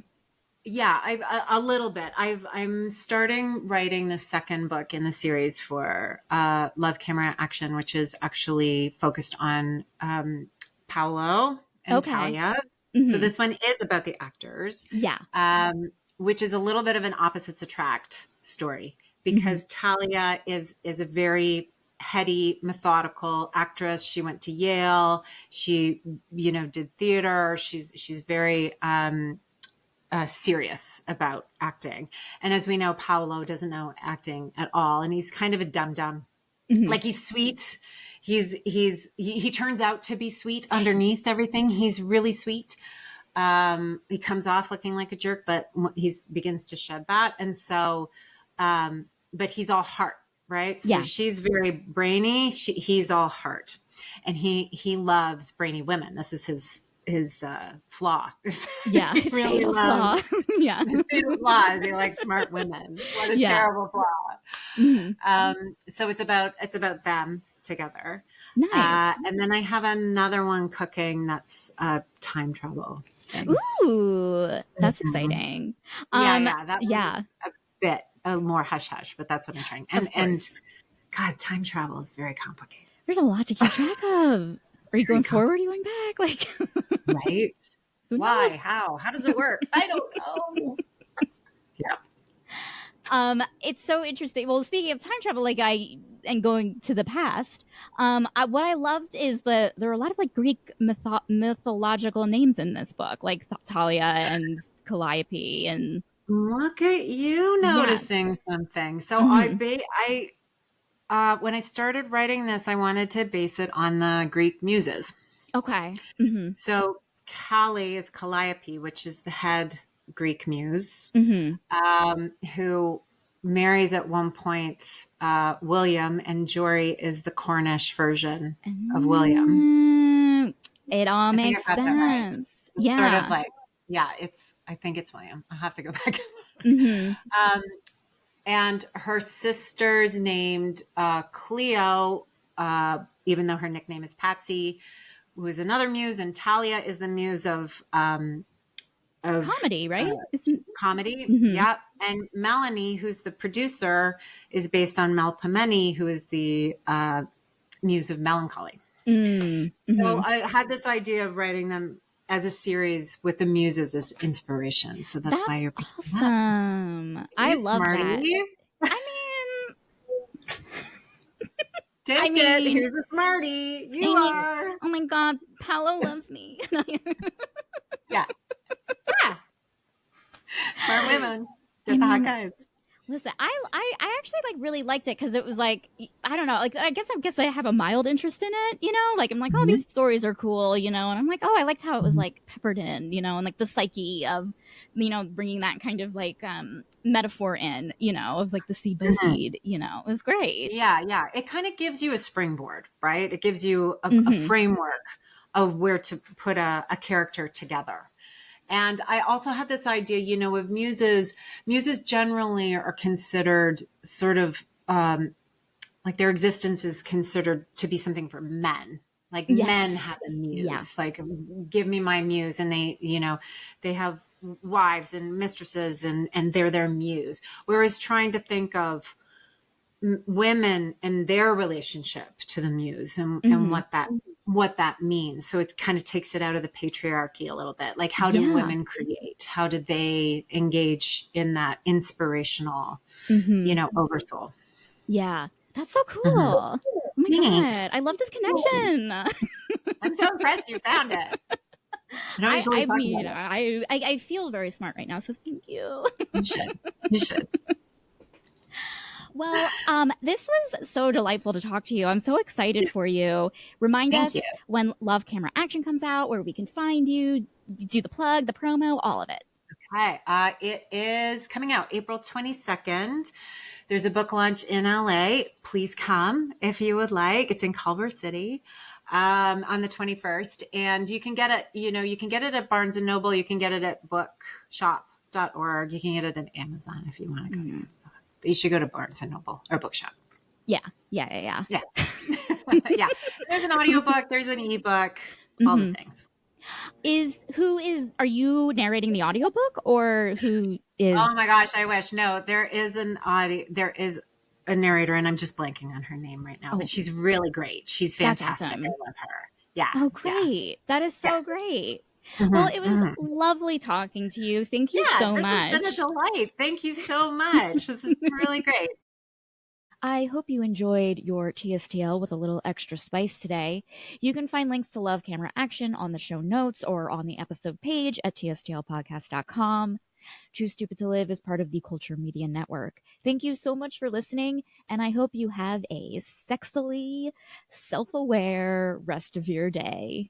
Yeah, I've a little bit. I'm starting writing the second book in the series for Love Camera Action, which is actually focused on Paolo and okay? Talia. So Mm-hmm. this one is about the actors, Yeah. which is a little bit of an opposites attract story Mm-hmm. because Talia is a very heady, methodical actress. She went to Yale. She did theater. She's very serious about acting. And as we know, Paolo doesn't know acting at all, and he's kind of a dum dum. Mm-hmm. Like, he's sweet. He turns out to be sweet underneath everything. He's really sweet. He comes off looking like a jerk, but he begins to shed that. And so, but he's all heart, right? So Yeah. she's very brainy. He's all heart, and he loves brainy women. This is his flaw. Yeah. He His really fatal loves flaw. Yeah. his fatal flaw. He likes smart women. What a Yeah. terrible flaw. Mm-hmm. So it's about them together. Nice. And then I have another one cooking that's a time travel thing. Ooh, that's Mhm. exciting. Yeah, that one's Yeah, a bit more hush hush, but that's what I'm trying. And of course. God, time travel is very complicated. There's a lot to keep track of. Are you Very going complicated, forward? Are you going back? Like, right? who Why? knows? How does it work? I don't know. Yeah. It's so interesting. Well, speaking of time travel, like and going to the past, what I loved is there are a lot of like Greek mythological names in this book, like Thalia and Calliope, and Look at you yeah. noticing something. So Mm-hmm. when I started writing this, I wanted to base it on the Greek muses. Okay. Mm-hmm. So Kali is Calliope, which is the head Greek muse, Mm-hmm. who marries at one point William, and Jory is the Cornish version of William. It all I think I makes got that right. sense. It's sort of Yeah. like, yeah, I think it's William. I'll have to go back. Mm-hmm. um, and her sister's named Cleo, even though her nickname is Patsy, who is another muse, and Talia is the muse of Comedy, uh, right? Isn't comedy. mm-hmm. Yeah. And Melanie, who's the producer, is based on Melpomene, who is the muse of melancholy. So Mm-hmm. I had this idea of writing them as a series with the muses as inspiration. So that's why That's you're picking it up. awesome. I You love that. smarty. I mean, I Take it. mean, Here's a smarty. You I mean, are. oh my God, Paolo loves me. Yeah. Yeah. Smart women. I Get the hot mean, guys. listen, I actually like really liked it because it was like I don't know, like I guess I have a mild interest in it, like I'm like, oh, Mhm. these stories are cool, and I'm like, oh, I liked how it was like peppered in, and like the psyche of bringing that kind of like metaphor in, of like the seed by Mhm. seed, it was great. Yeah, yeah. It kind of gives you a springboard, right? It gives you a Mm-hmm. framework of where to put a character together. And I also had this idea, of muses. Muses generally are considered sort of like their existence is considered to be something for men. Like, men Yes. have a Yeah. muse. Like, give me my muse, and they have wives and mistresses, and they're their muse. Whereas trying to think of women and their relationship to the muse, and Mm-hmm. what that means. So it kind of takes it out of the patriarchy a little bit. Like, how do Yeah. women create? How do they engage in that inspirational, Mm-hmm. oversoul? Yeah. That's so cool. Mhm. Oh my God. Thanks. I love this connection. I'm so impressed you found it. I don't I, usually I talk mean, about it. I feel very smart right now, so thank you. You should. You should. Well, this was so delightful to talk to you. I'm so excited for you. Remind Thank you. us when Love Camera Action comes out, where we can find you, do the plug, the promo, all of it. Okay. It is coming out April 22nd. There's a book launch in LA. Please come if you would like. It's in Culver City on the 21st. And you can get it, you can get it at Barnes and Noble. You can get it at bookshop.org. You can get it at Amazon if you want to go to Amazon. But you should go to Barnes and Noble or Bookshop. Yeah, yeah. Yeah. Yeah. There's an audiobook, there's an ebook, all the Mm-hmm. things. Are you narrating the audiobook or who is? Oh my gosh, I wish. No, there is a narrator, and I'm just blanking on her name right now, Oh, but she's really great. She's that's fantastic. I awesome. love her. Yeah. Oh, Yeah. great. That is Yeah. so great. Well, Hmm. it was Hmm. lovely talking to you. Thank you Yeah. so This has been a much. delight. Thank you so much. This has been really great. I hope you enjoyed your TSTL with a little extra spice today. You can find links to Love Camera Action on the show notes or on the episode page at tstlpodcast.com. Too Stupid to Live is part of the Culture Media Network. Thank you so much for listening, and I hope you have a sexily self aware rest of your day.